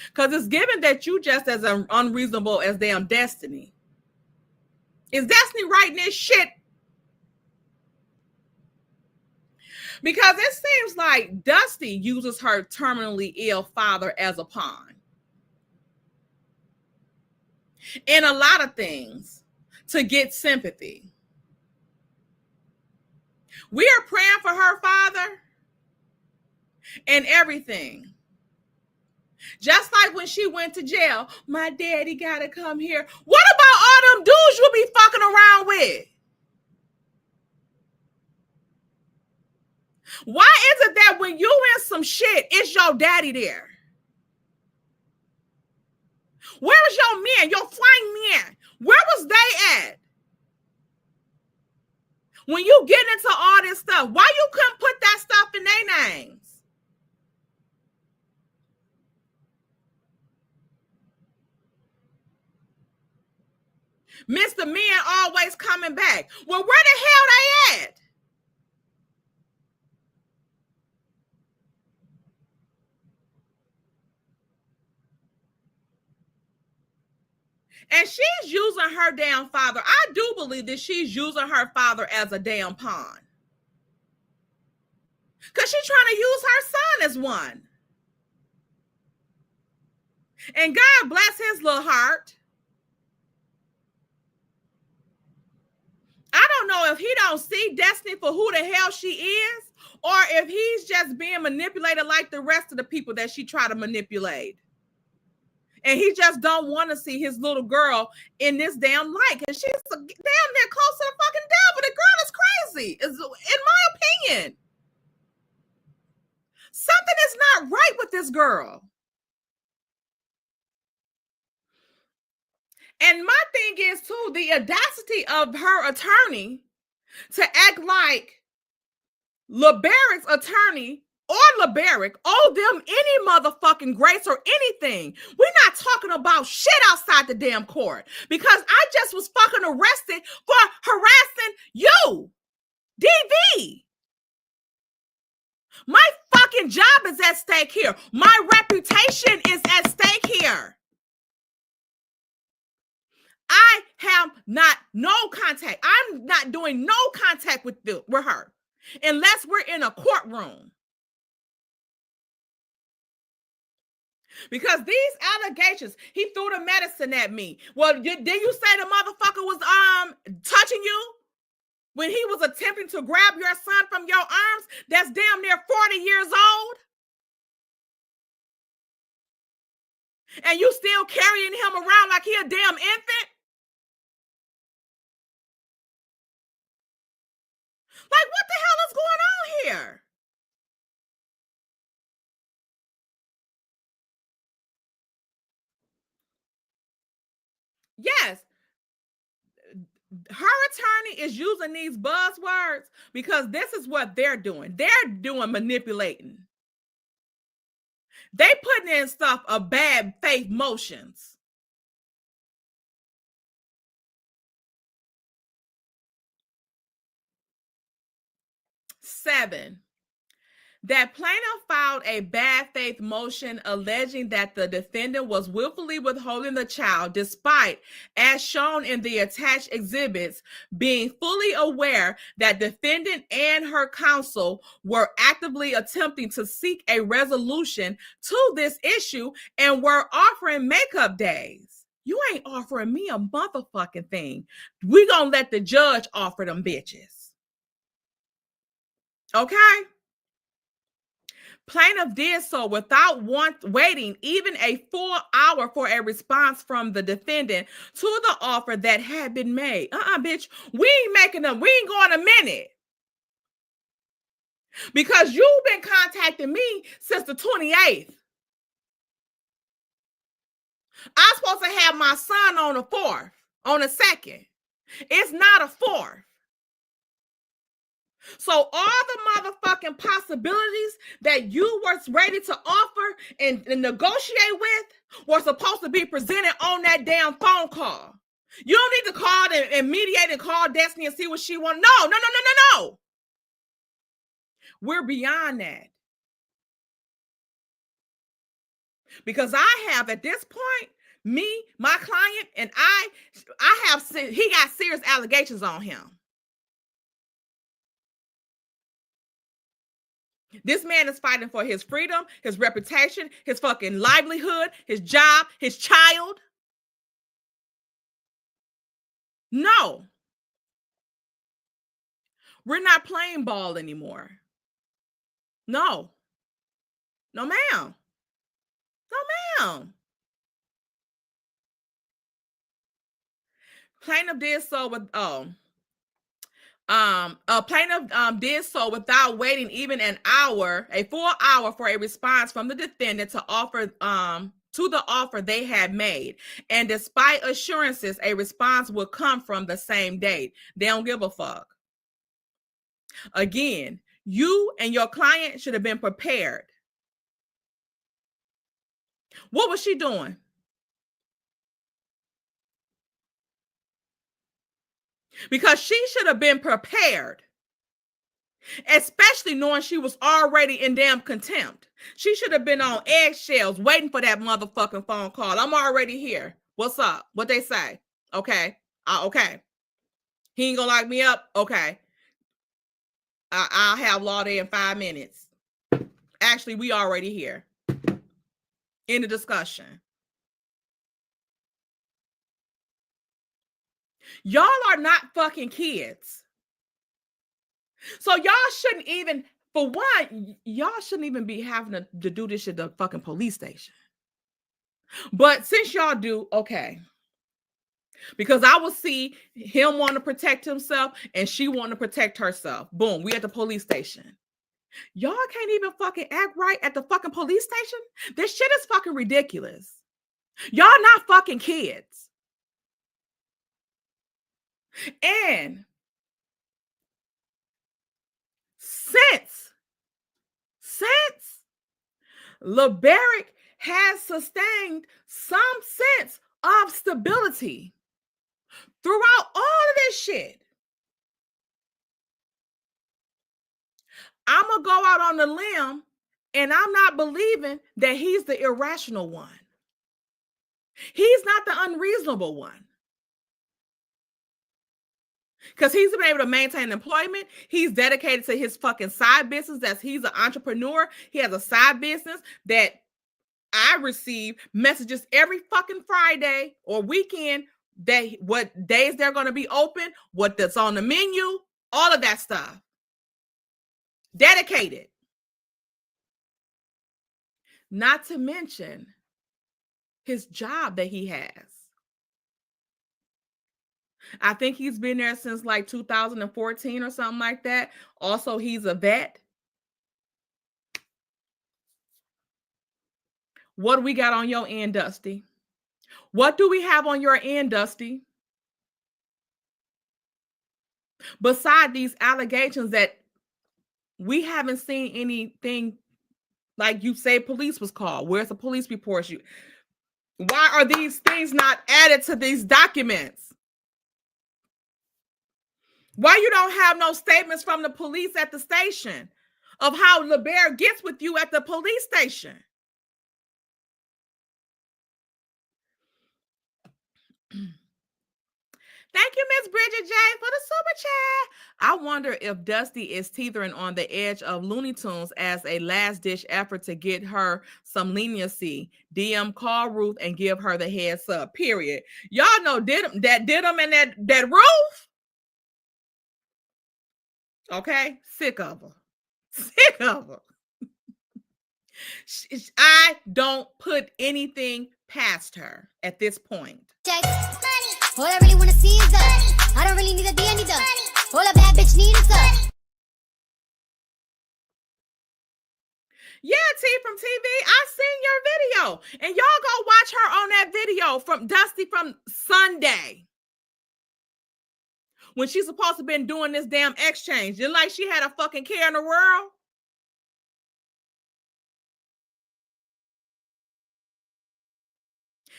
because it's given that you just as unreasonable as damn Destiny. Is Destiny writing this shit? Because it seems like Dusty uses her terminally ill father as a pawn in a lot of things to get sympathy. We are praying for her father and everything. Just like when she went to jail, my daddy gotta come here. What about all them dudes you be fucking around with? Why is it that when you in some shit, it's your daddy there? Where was your men, your flying men? Where was they at? When you get into all this stuff, why you couldn't put that stuff in their names? Mr. Men always coming back. Well, where the hell they at? And she's using her damn father. I do believe that she's using her father as a damn pawn. Because she's trying to use her son as one. And God bless his little heart. I don't know if he don't see Destiny for who the hell she is, or if he's just being manipulated like the rest of the people that she try to manipulate. And he just don't want to see his little girl in this damn light. And she's damn near close to the fucking devil. The girl is crazy, in my opinion. Something is not right with this girl. And my thing is, too, the audacity of her attorney to act like LeBarrick's attorney or LeBarrick owe them any motherfucking grace or anything. We're not talking about shit outside the damn court, because I just was fucking arrested for harassing you, DV. My fucking job is at stake here. My reputation is at stake here. I have not no contact. I'm not doing no contact with her unless we're in a courtroom. Because these allegations, he threw the medicine at me. Well, did you say the motherfucker was touching you when he was attempting to grab your son from your arms that's damn near 40 years old? And you still carrying him around like he a damn infant? Like, what the hell is going on here? Yes, her attorney is using these buzzwords because this is what they're doing. They're doing manipulating. They putting in stuff of bad faith motions. Seven, that plaintiff filed a bad faith motion alleging that the defendant was willfully withholding the child despite, as shown in the attached exhibits, being fully aware that defendant and her counsel were actively attempting to seek a resolution to this issue and were offering makeup days. You ain't offering me a motherfucking thing. We gonna let the judge offer them bitches. Okay? Plaintiff did so without waiting even a full hour for a response from the defendant to the offer that had been made. Bitch, we ain't making them. We ain't going a minute. Because you've been contacting me since the 28th. I'm supposed to have my son on the 4th, on the 2nd. It's not a 4th. So all the motherfucking possibilities that you were ready to offer and negotiate with were supposed to be presented on that damn phone call. You don't need to call and mediate and call Destiny and see what she wants. No. We're beyond that. Because I have, at this point, me, my client, and he got serious allegations on him. This man is fighting for his freedom, his reputation, his fucking livelihood, his job, his child. No. We're not playing ball anymore. No. No, ma'am. No, ma'am. Plaintiff did so with plaintiff did so without waiting even a full hour for a response from the defendant to the offer they had made. And despite assurances a response would come from the same date, they don't give a fuck. Again, you and your client should have been prepared. What was she doing? Because she should have been prepared, especially knowing she was already in damn contempt. She should have been on eggshells waiting for that motherfucking phone call. I'm already here. What's up? What they say? Okay. Okay. He ain't gonna lock me up? Okay. I'll have law day in 5 minutes. Actually, we already here. In the discussion. Y'all are not fucking kids. So y'all shouldn't even, for one, y'all shouldn't even be having to do this shit at the fucking police station. But since y'all do, okay. Because I will see him want to protect himself and she want to protect herself. Boom, we at the police station. Y'all can't even fucking act right at the fucking police station? This shit is fucking ridiculous. Y'all not fucking kids. And since LeBaric has sustained some sense of stability throughout all of this shit, I'm going to go out on the limb and I'm not believing that he's the irrational one. He's not the unreasonable one. Because he's been able to maintain employment. He's dedicated to his fucking side business. He's an entrepreneur. He has a side business that I receive messages every fucking Friday or weekend that what days they're going to be open, what that's on the menu, all of that stuff. Dedicated. Not to mention his job that he has. I think he's been there since like 2014 or something like that. Also, he's a vet. What do we got on your end, Dusty? What do we have on your end, Dusty? Beside these allegations that we haven't seen anything like you say police was called. Where's the police reports? Why are these things not added to these documents? Why you don't have no statements from the police at the station of how LeBear gets with you at the police station. Thank you, Miss Bridget J, for the super chat. I wonder if Dusty is teetering on the edge of Looney Tunes as a last-ditch effort to get her some leniency. DM call Ruth and give her the heads up, period. Y'all know did him in that roof. Okay? Sick of her. Sick of her. I don't put anything past her at this point. All I really wanna see is us. I don't really need a D, I need us. All a bad bitch need is us. Yeah, T from TV, I seen your video. And y'all go watch her on that video from Dusty from Sunday. When she's supposed to have been doing this damn exchange. Just like she had a fucking care in the world.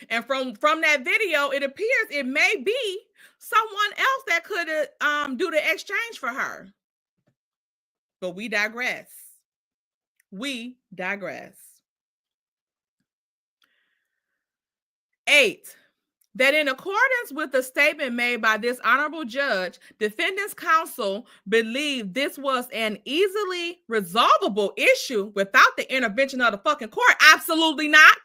And from that video, it appears it may be someone else that could do the exchange for her. But we digress. We digress. 8. That in accordance with the statement made by this honorable judge, defendant's counsel believed this was an easily resolvable issue without the intervention of the fucking court. Absolutely not.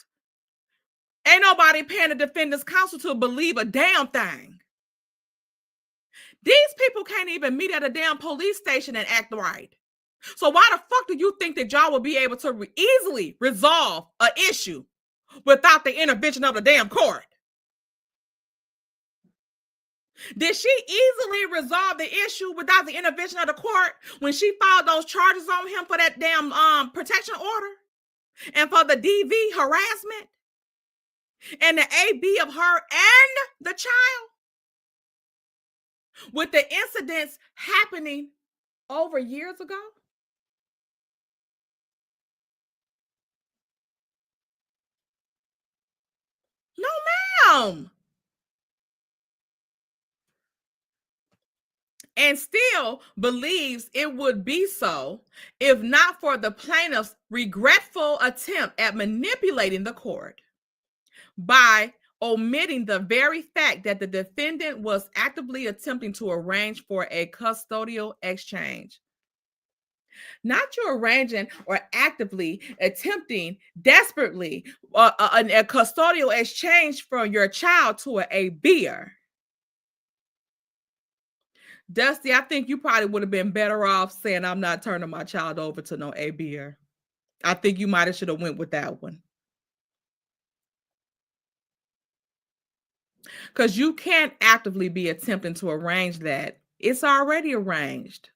Ain't nobody paying the defendant's counsel to believe a damn thing. These people can't even meet at a damn police station and act right. So why the fuck do you think that y'all will be able to easily resolve an issue without the intervention of the damn court? Did she easily resolve the issue without the intervention of the court when she filed those charges on him for that damn protection order and for the DV harassment and the AB of her and the child? With the incidents happening over years ago? No, ma'am. And still believes it would be so if not for the plaintiff's regretful attempt at manipulating the court by omitting the very fact that the defendant was actively attempting to arrange for a custodial exchange. Not you arranging or actively attempting desperately a custodial exchange from your child to a beer. Dusty, I think you probably would have been better off saying, I'm not turning my child over to no A-beer. I think you might have should have went with that one. Because you can't actively be attempting to arrange that. It's already arranged.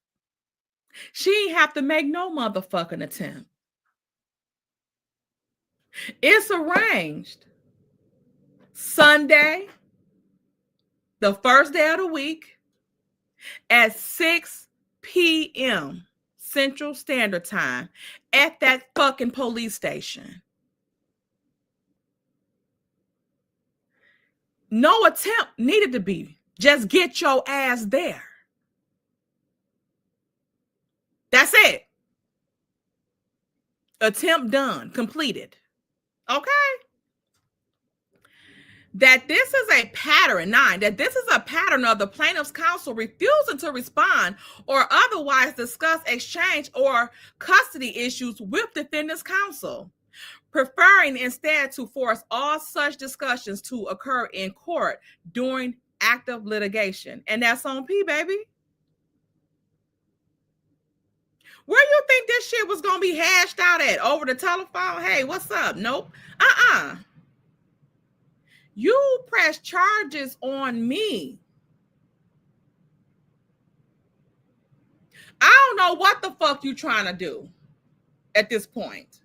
She ain't have to make no motherfucking attempt. It's arranged. Sunday, the first day of the week, at 6 p.m. Central Standard Time at that fucking police station. No attempt needed to be. Just get your ass there. That's it. Attempt done, completed. Okay? That this is a pattern, 9, that this is a pattern of the plaintiff's counsel refusing to respond or otherwise discuss exchange or custody issues with defendant's counsel, preferring instead to force all such discussions to occur in court during active litigation. And that's on P, baby. Where you think this shit was going to be hashed out at? Over the telephone? Hey, what's up? Nope. You press charges on me. I don't know what the fuck you trying to do at this point.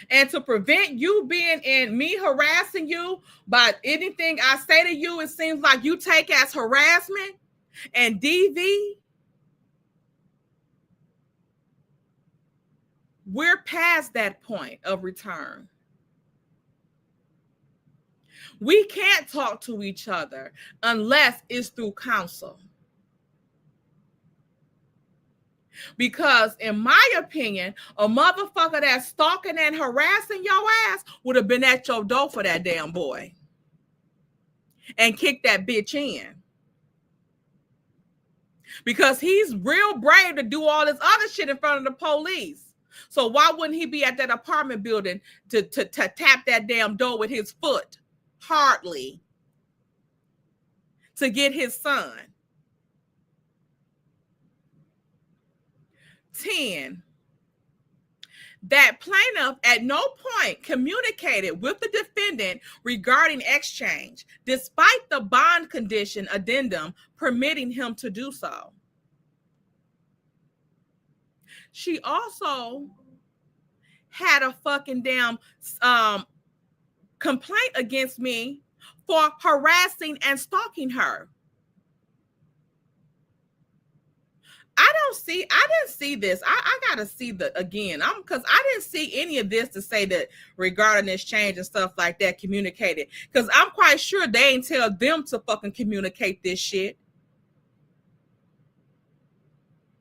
And to prevent you being in me harassing you by anything I say to you, it seems like you take as harassment and DV. We're past that point of return. We can't talk to each other unless it's through counsel. Because in my opinion, a motherfucker that's stalking and harassing your ass would have been at your door for that damn boy and kicked that bitch in. Because he's real brave to do all this other shit in front of the police. So why wouldn't he be at that apartment building to tap that damn door with his foot hardly to get his son? 10, that plaintiff at no point communicated with the defendant regarding exchange, despite the bond condition addendum permitting him to do so. She also had a fucking damn complaint against me for harassing and stalking her. I didn't see this. I gotta see the again. Because I didn't see any of this to say that regarding this change and stuff like that communicated. Because I'm quite sure they ain't tell them to fucking communicate this shit.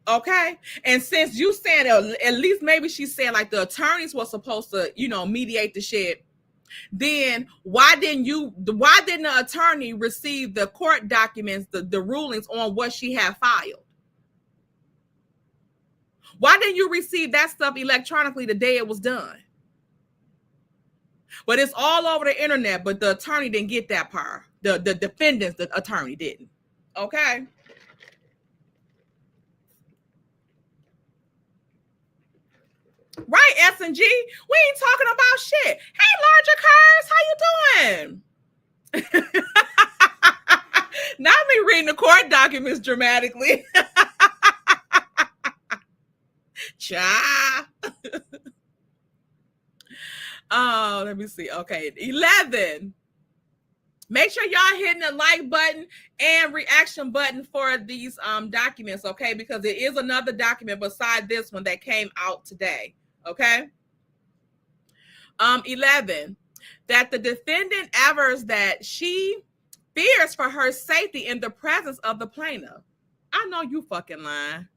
Okay, and since you said at least maybe she said like the attorneys were supposed to, mediate the shit. Then why didn't the attorney receive the court documents, the rulings on what she had filed? Why didn't you receive that stuff electronically the day it was done? But it's all over the internet, but the attorney didn't get that part. The defendant's the attorney didn't. Okay. Right, S&G. We ain't talking about shit. Hey, larger cars, how you doing? Not me reading the court documents dramatically. Cha. Oh, let me see. Okay, 11. Make sure y'all hitting the like button and reaction button for these documents, okay? Because there is another document beside this one that came out today, okay? 11. That the defendant avers that she fears for her safety in the presence of the plaintiff. I know you fucking lying.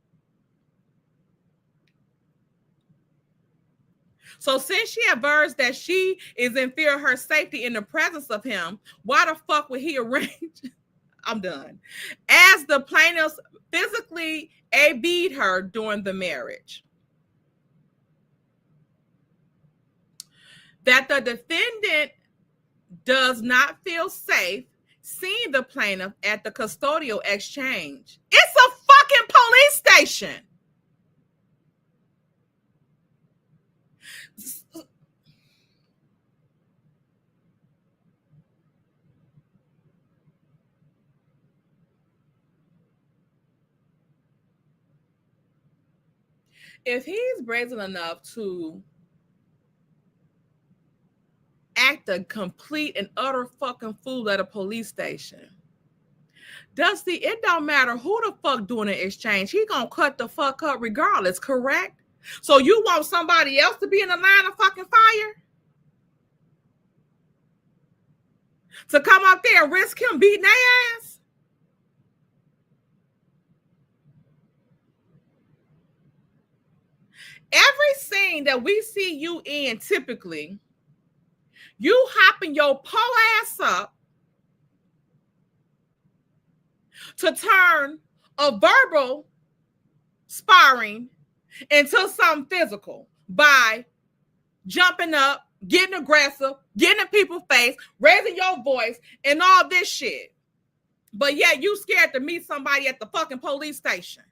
So since she avers that she is in fear of her safety in the presence of him, why the fuck would he arrange? I'm done. As the plaintiffs physically AB'd her during the marriage. That the defendant does not feel safe seeing the plaintiff at the custodial exchange. It's a fucking police station. If he's brazen enough to act a complete and utter fucking fool at a police station, Dusty, it don't matter who the fuck doing an exchange. He gonna cut the fuck up regardless, correct? So you want somebody else to be in the line of fucking fire? To come up there and risk him beating their ass? Every scene that we see you in, typically, you hopping your po ass up to turn a verbal sparring into something physical by jumping up, getting aggressive, getting in people's face, raising your voice, and all this shit. But yet you scared to meet somebody at the fucking police station.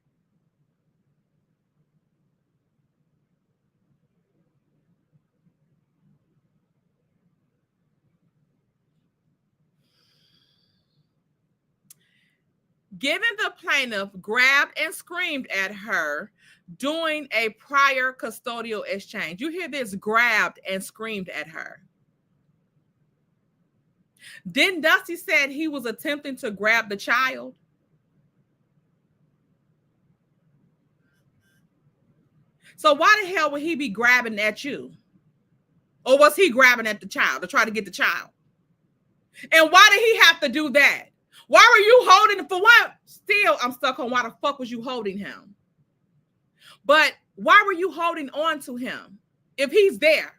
Given the plaintiff grabbed and screamed at her during a prior custodial exchange. You hear this, grabbed and screamed at her. Then Dusty said he was attempting to grab the child. So why the hell would he be grabbing at you? Or was he grabbing at the child to try to get the child? And why did he have to do that? Why were you holding him? For what? Still, I'm stuck on why the fuck was you holding him? But why were you holding on to him if he's there?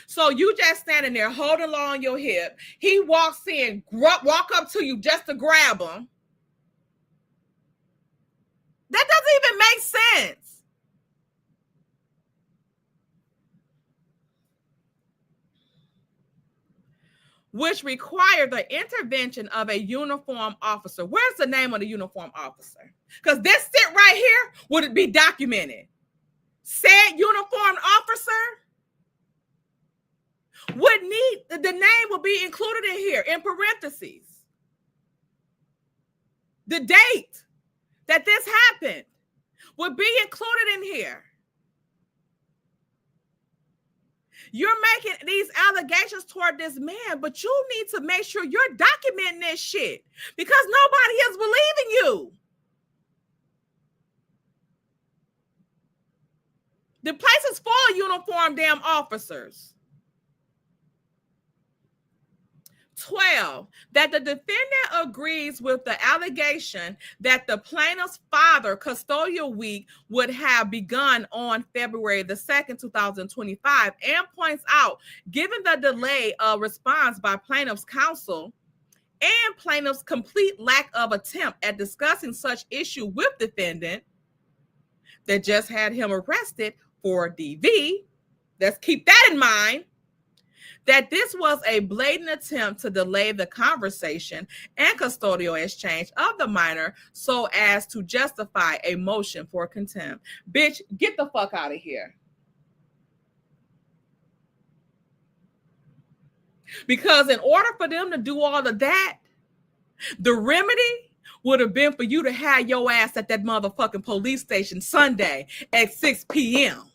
So you just standing there holding along your hip. He walks in, walk up to you just to grab him. That doesn't even make sense. Which required the intervention of a uniformed officer. Where's the name of the uniformed officer? Because this sit right here would be documented. Said uniformed officer would need, the name will be included in here in parentheses. The date that this happened would be included in here. You're making these allegations toward this man, but you need to make sure you're documenting this shit because nobody is believing you. The place is full of uniformed damn officers. 12, that the defendant agrees with the allegation that the plaintiff's father custodial week would have begun on February the 2nd, 2025, and points out, given the delay of response by plaintiff's counsel and plaintiff's complete lack of attempt at discussing such issue with defendant that just had him arrested for DV, let's keep that in mind, that this was a blatant attempt to delay the conversation and custodial exchange of the minor so as to justify a motion for contempt. Bitch, get the fuck out of here. Because in order for them to do all of that, the remedy would have been for you to have your ass at that motherfucking police station Sunday at 6 p.m.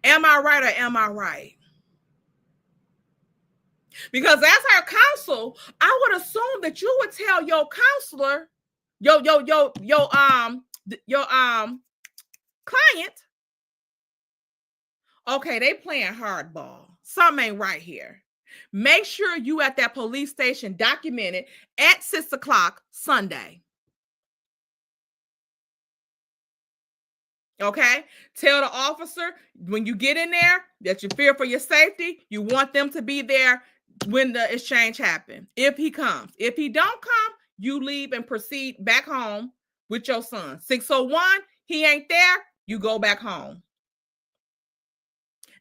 Am I right or am I right? Because as her counsel, I would assume that you would tell your counselor, your client, okay, they playing hardball. Something ain't right here. Make sure you at that police station documented at 6 o'clock Sunday. Okay, tell the officer when you get in there that you fear for your safety. You want them to be there when the exchange happens. If he comes, if he don't come, you leave and proceed back home with your son. 601, he ain't there. You go back home.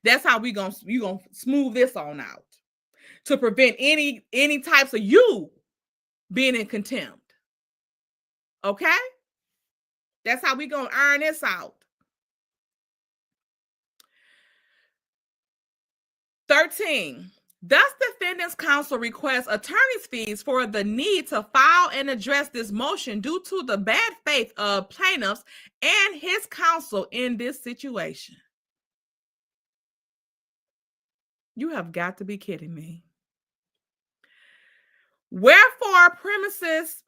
That's how you gonna smooth this on out to prevent any types of you being in contempt. Okay, that's how we gonna iron this out. 13, thus defendant's counsel requests attorney's fees for the need to file and address this motion due to the bad faith of plaintiffs and his counsel in this situation. You have got to be kidding me. Wherefore, premises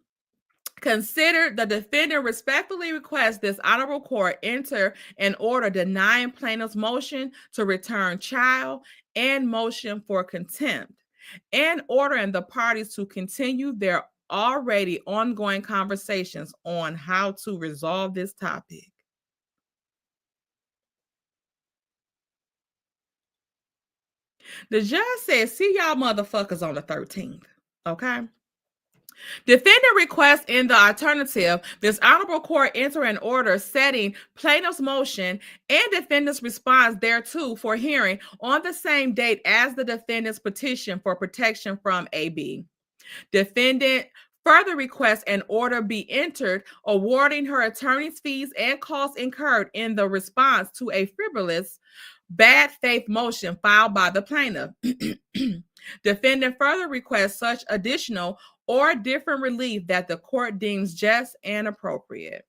considered, the defendant respectfully requests this honorable court enter an order denying plaintiff's motion to return child and motion for contempt, and ordering the parties to continue their already ongoing conversations on how to resolve this topic. The judge said, see y'all motherfuckers on the 13th, okay? Defendant requests in the alternative, this honorable court enter an order setting plaintiff's motion and defendant's response thereto for hearing on the same date as the defendant's petition for protection from AB. Defendant further requests an order be entered awarding her attorney's fees and costs incurred in the response to a frivolous bad faith motion filed by the plaintiff. Defendant further requests such additional or different relief that the court deems just and appropriate.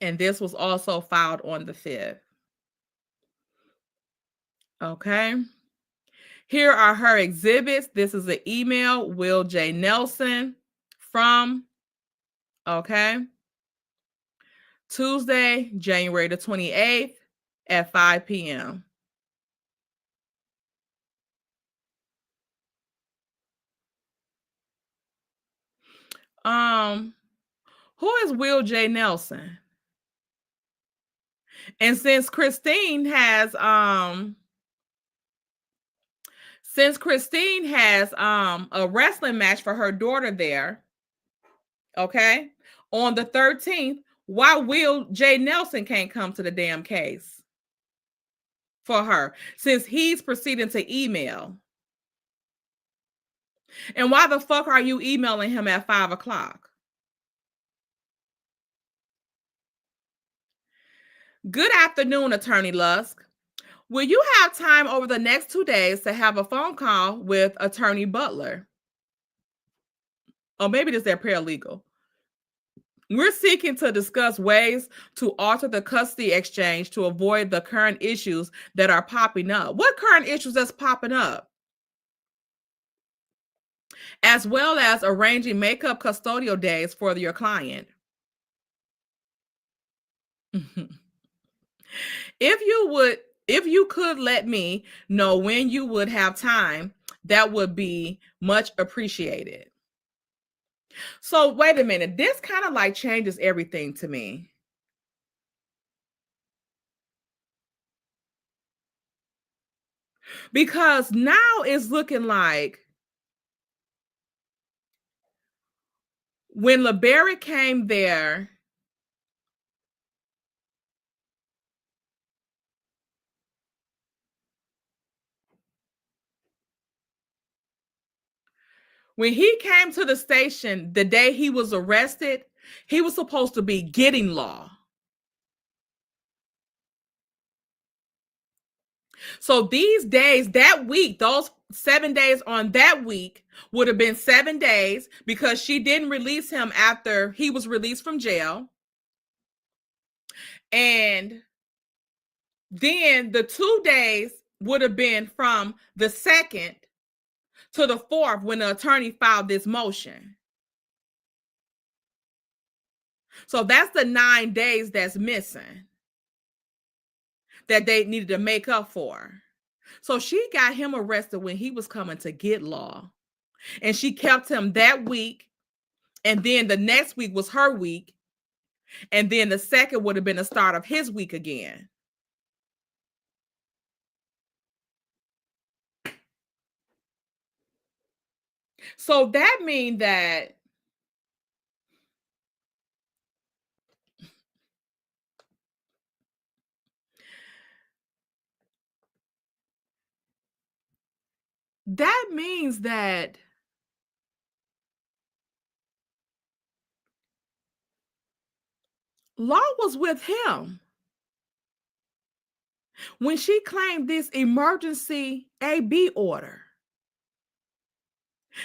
And this was also filed on the 5th. Okay. Here are her exhibits. This is an email, Will J. Nelson from, okay, Tuesday, January the 28th at 5 p.m. Who is Will J. Nelson? And since Christine has a wrestling match for her daughter there, okay, on the 13th, why Will J. Nelson can't come to the damn case for her since he's proceeding to email? And why the fuck are you emailing him at 5 o'clock? Good afternoon, Attorney Lusk. Will you have time over the next 2 days to have a phone call with Attorney Butler? Or maybe it's their paralegal. We're seeking to discuss ways to alter the custody exchange to avoid the current issues that are popping up. What current issues that's popping up? As well as arranging makeup custodial days for your client. If you could let me know when you would have time, that would be much appreciated. So wait a minute. This kind of like changes everything to me. Because now it's looking like when LeBarrett came there, when he came to the station the day he was arrested, he was supposed to be getting law. So these days, that week, those 7 days on that week would have been 7 days because she didn't release him after he was released from jail. And then the 2 days would have been from the 2nd to the 4th when the attorney filed this motion. So that's the 9 days that's missing that they needed to make up for. So she got him arrested when he was coming to get law. And she kept him that week. And then the next week was her week. And then the 2nd would have been the start of his week again. So that means that law was with him when she claimed this emergency AB order.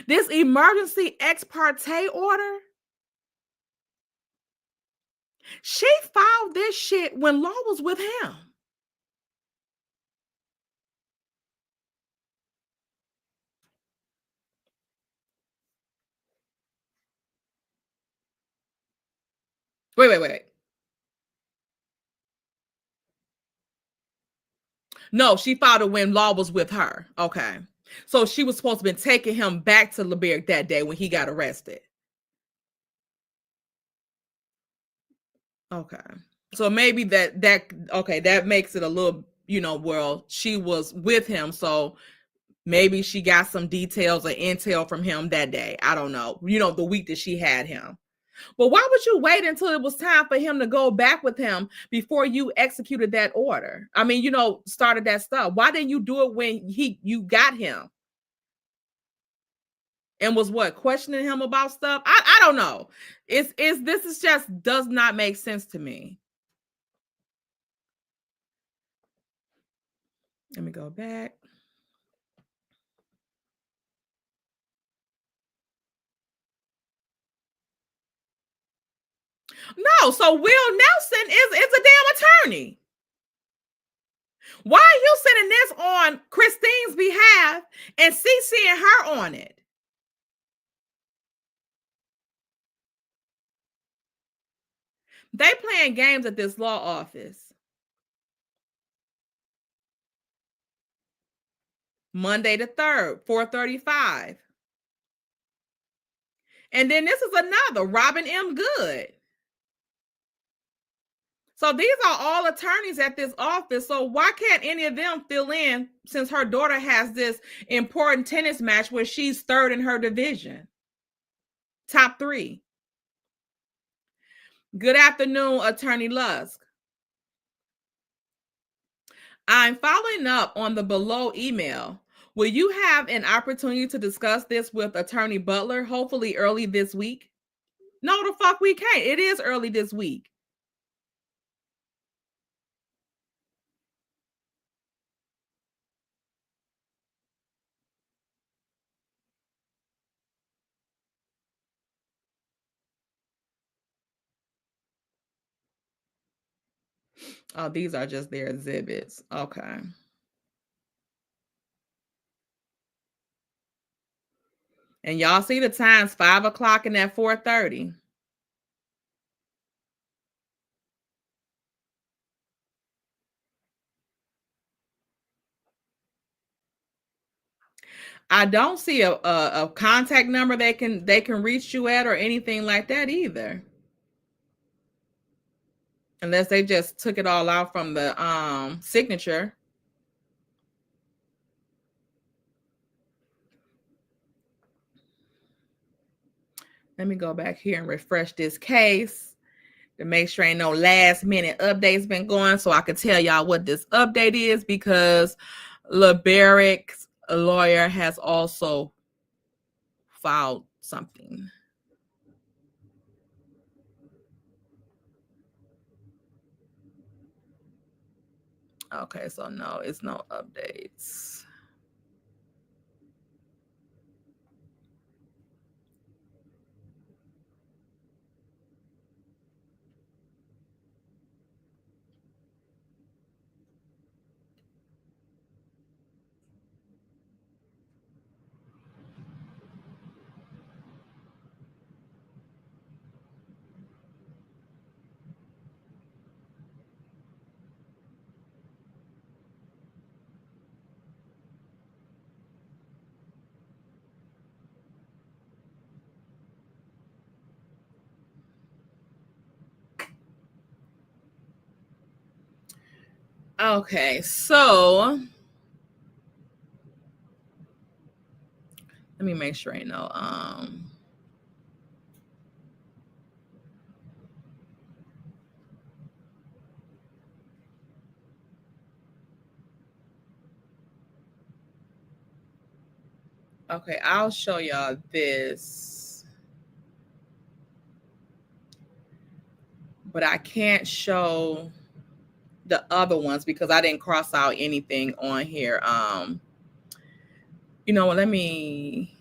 This emergency ex parte order. She filed this shit when law was with him. Wait. No, she filed it when law was with her. Okay. So she was supposed to have been taking him back to LeBarrett that day when he got arrested. Okay. So maybe that makes it a little, well, she was with him. So maybe she got some details or intel from him that day. I don't know. The week that she had him. But why would you wait until it was time for him to go back with him before you executed that order? I mean, started that stuff. Why didn't you do it when you got him? And was questioning him about stuff? I don't know. This is just does not make sense to me. Let me go back. No, so Will Nelson is a damn attorney. Why are you sending this on Christine's behalf and CCing her on it? They playing games at this law office. Monday the 3rd, 4:35. And then this is another, Robin M. Good. So these are all attorneys at this office. So why can't any of them fill in since her daughter has this important tennis match where she's third in her division? Top 3. Good afternoon, Attorney Lusk. I'm following up on the below email. Will you have an opportunity to discuss this with Attorney Butler, hopefully early this week? No, the fuck we can't. It is early this week. Oh, these are just their exhibits. Okay. And y'all see the times, 5 o'clock and at 4:30. I don't see a contact number they can reach you at or anything like that either. Unless they just took it all out from the signature. Let me go back here and refresh this case to make sure ain't no last minute updates been going, so I can tell y'all what this update is, because LeBarrick's lawyer has also filed something. Okay, so no, it's no updates. Okay, so let me make sure I know. Okay, I'll show y'all this, but I can't show the other ones because I didn't cross out anything on here. You know what? Let me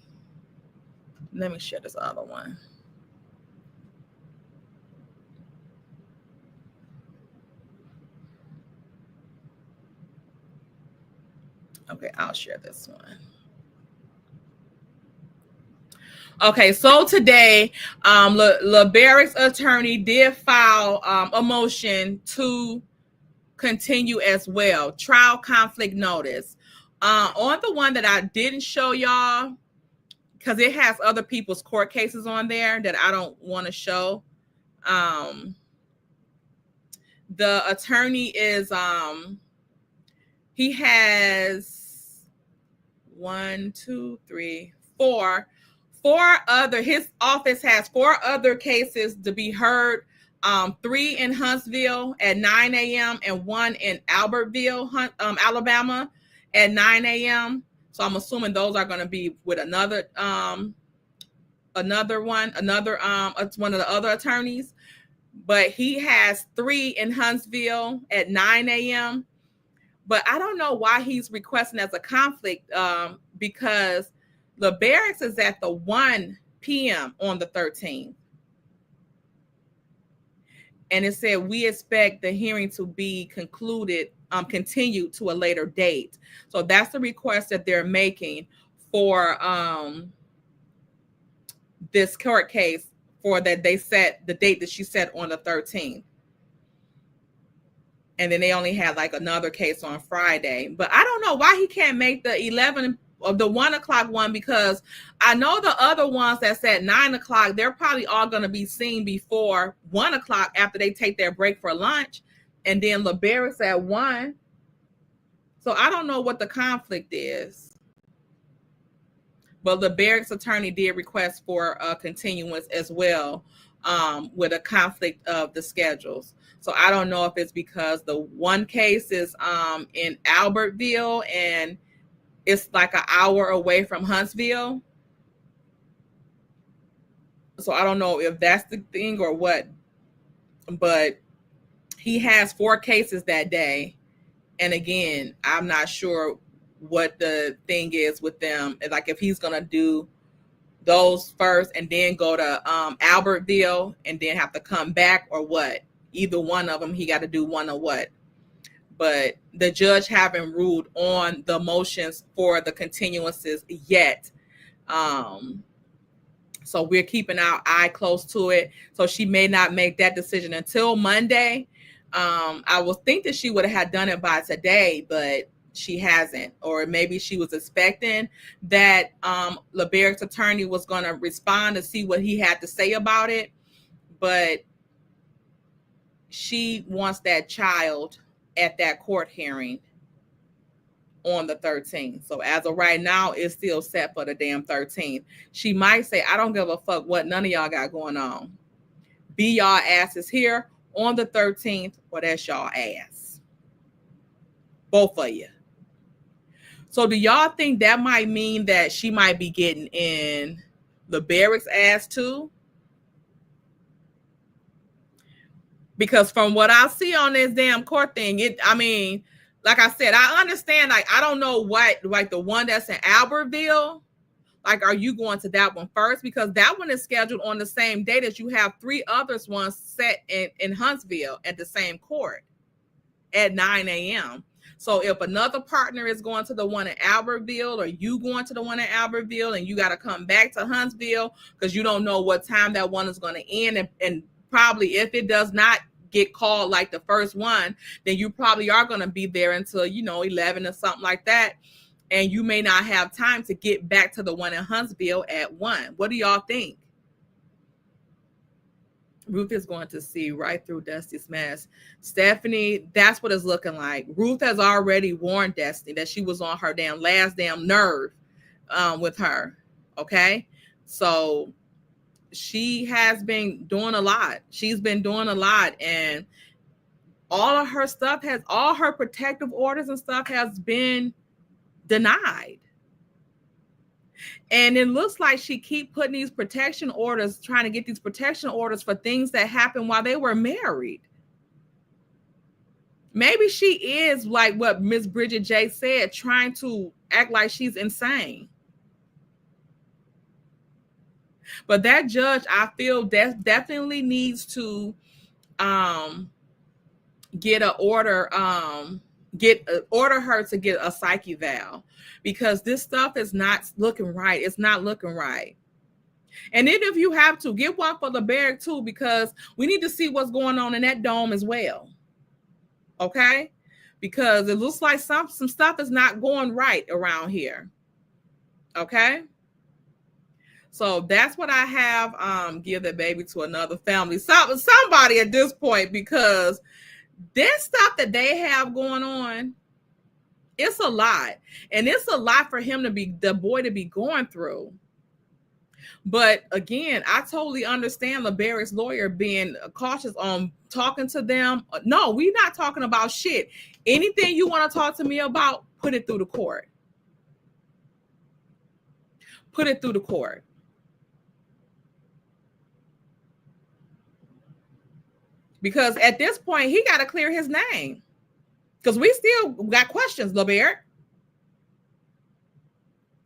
share this other one. Okay, I'll share this one. Okay, so today, LeBarrick's attorney did file a motion to continue as well. Trial conflict notice. On the one that I didn't show y'all, because it has other people's court cases on there that I don't want to show. The attorney is he has 1, 2, 3, 4 other, his office has 4 other cases to be heard. 3 in Huntsville at 9 a.m. and 1 in Albertville, Alabama at 9 a.m. So I'm assuming those are going to be with another one of the other attorneys. But he has 3 in Huntsville at 9 a.m. But I don't know why he's requesting as a conflict, because LeBarrick's is at the 1 p.m. on the 13th. And it said, we expect the hearing to be continued to a later date. So that's the request that they're making for this court case, for that they set the date that she set on the 13th. And then they only had like another case on Friday. But I don't know why he can't make the 11 the 1 o'clock one, because I know the other ones that's at 9 o'clock, they're probably all going to be seen before 1 o'clock after they take their break for lunch. And then LeBarrett's at 1. So I don't know what the conflict is. But LeBarrett's attorney did request for a continuance as well, with a conflict of the schedules. So I don't know if it's because the one case is in Albertville and it's like an hour away from Huntsville. So I don't know if that's the thing or what. But he has 4 cases that day. And again, I'm not sure what the thing is with them. Like if he's going to do those first and then go to Albertville and then have to come back or what. Either one of them, he got to do one or what. But the judge haven't ruled on the motions for the continuances yet. So we're keeping our eye close to it. So she may not make that decision until Monday. I would think that she would have had done it by today, but she hasn't. Or maybe she was expecting that LeBarrett's attorney was going to respond to see what he had to say about it. But she wants that child at that court hearing on the 13th. So as of right now, it's still set for the damn 13th. She might say, I don't give a fuck what none of y'all got going on. Be y'all asses here on the 13th, or that's y'all ass. Both of you. So do y'all think that might mean that she might be getting in LeBarrett's ass too? Because from what I see on this damn court thing, like I said, I understand, like, I don't know what, like the one that's in Albertville, like, are you going to that one first? Because that one is scheduled on the same day that you have 3 others ones set in Huntsville at the same court at 9 a.m. So if another partner is going to the one in Albertville or you going to the one in Albertville and you got to come back to Huntsville because you don't know what time that one is going to end, and probably if it does not get called like the first one, then you probably are going to be there until 11 or something like that, and you may not have time to get back to the one in Huntsville at 1. What do y'all think? Ruth is going to see right through Dusty's mess. Stephanie, that's what it's looking like. Ruth has already warned Destiny that she was on her last nerve with her. Okay, so she has been doing a lot. She's been doing a lot, and all of her stuff all her protective orders and stuff has been denied. And it looks like she keep putting these protection orders, trying to get these protection orders for things that happened while they were married. Maybe she is, like what Miss Bridget J said, trying to act like she's insane. But that judge, I feel, definitely needs to order her to get a psych eval, because this stuff is not looking right. It's not looking right. And then if you have to, get one for the barrack too, because we need to see what's going on in that dome as well. Okay? Because it looks like some stuff is not going right around here. Okay? So that's what I have. Give the baby to another family. Somebody at this point, because this stuff that they have going on, it's a lot. And it's a lot for him the boy to be going through. But again, I totally understand LeBarrett's lawyer being cautious on talking to them. No, we're not talking about shit. Anything you want to talk to me about, put it through the court. Put it through the court. Because at this point, he got to clear his name. Because we still got questions, LeBarrett.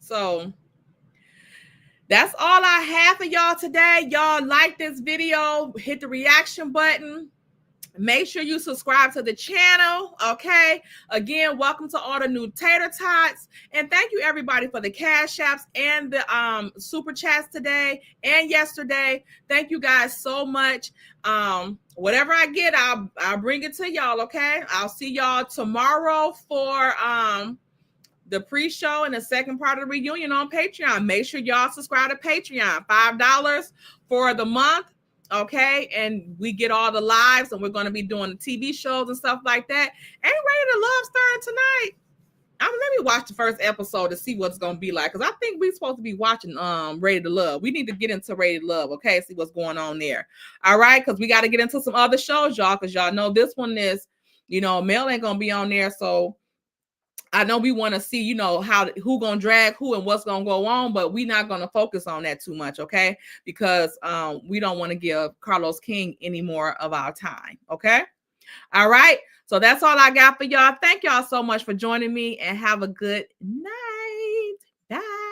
So that's all I have for y'all today. Y'all like this video, hit the reaction button. Make sure you subscribe to the channel, okay? Again, welcome to all the new tater tots. And thank you, everybody, for the cash apps and the super chats today and yesterday. Thank you guys so much. Whatever I get, I'll bring it to y'all, okay? I'll see y'all tomorrow for the pre-show and the second part of the reunion on Patreon. Make sure y'all subscribe to Patreon. $5 for the month. Okay, and we get all the lives, and we're going to be doing the TV shows and stuff like that. Ain't Ready to Love starting tonight? Let me watch the first episode to see what's going to be like, because I think we're supposed to be watching Ready to Love. We need to get into Ready to Love, okay, see what's going on there. All right, because we got to get into some other shows, y'all, because y'all know this one is, Mel ain't going to be on there, so I know we want to see, who gonna drag who and what's gonna go on, but we're not gonna focus on that too much, okay? Because we don't want to give Carlos King any more of our time, okay? All right, so that's all I got for y'all. Thank y'all so much for joining me, and have a good night. Bye.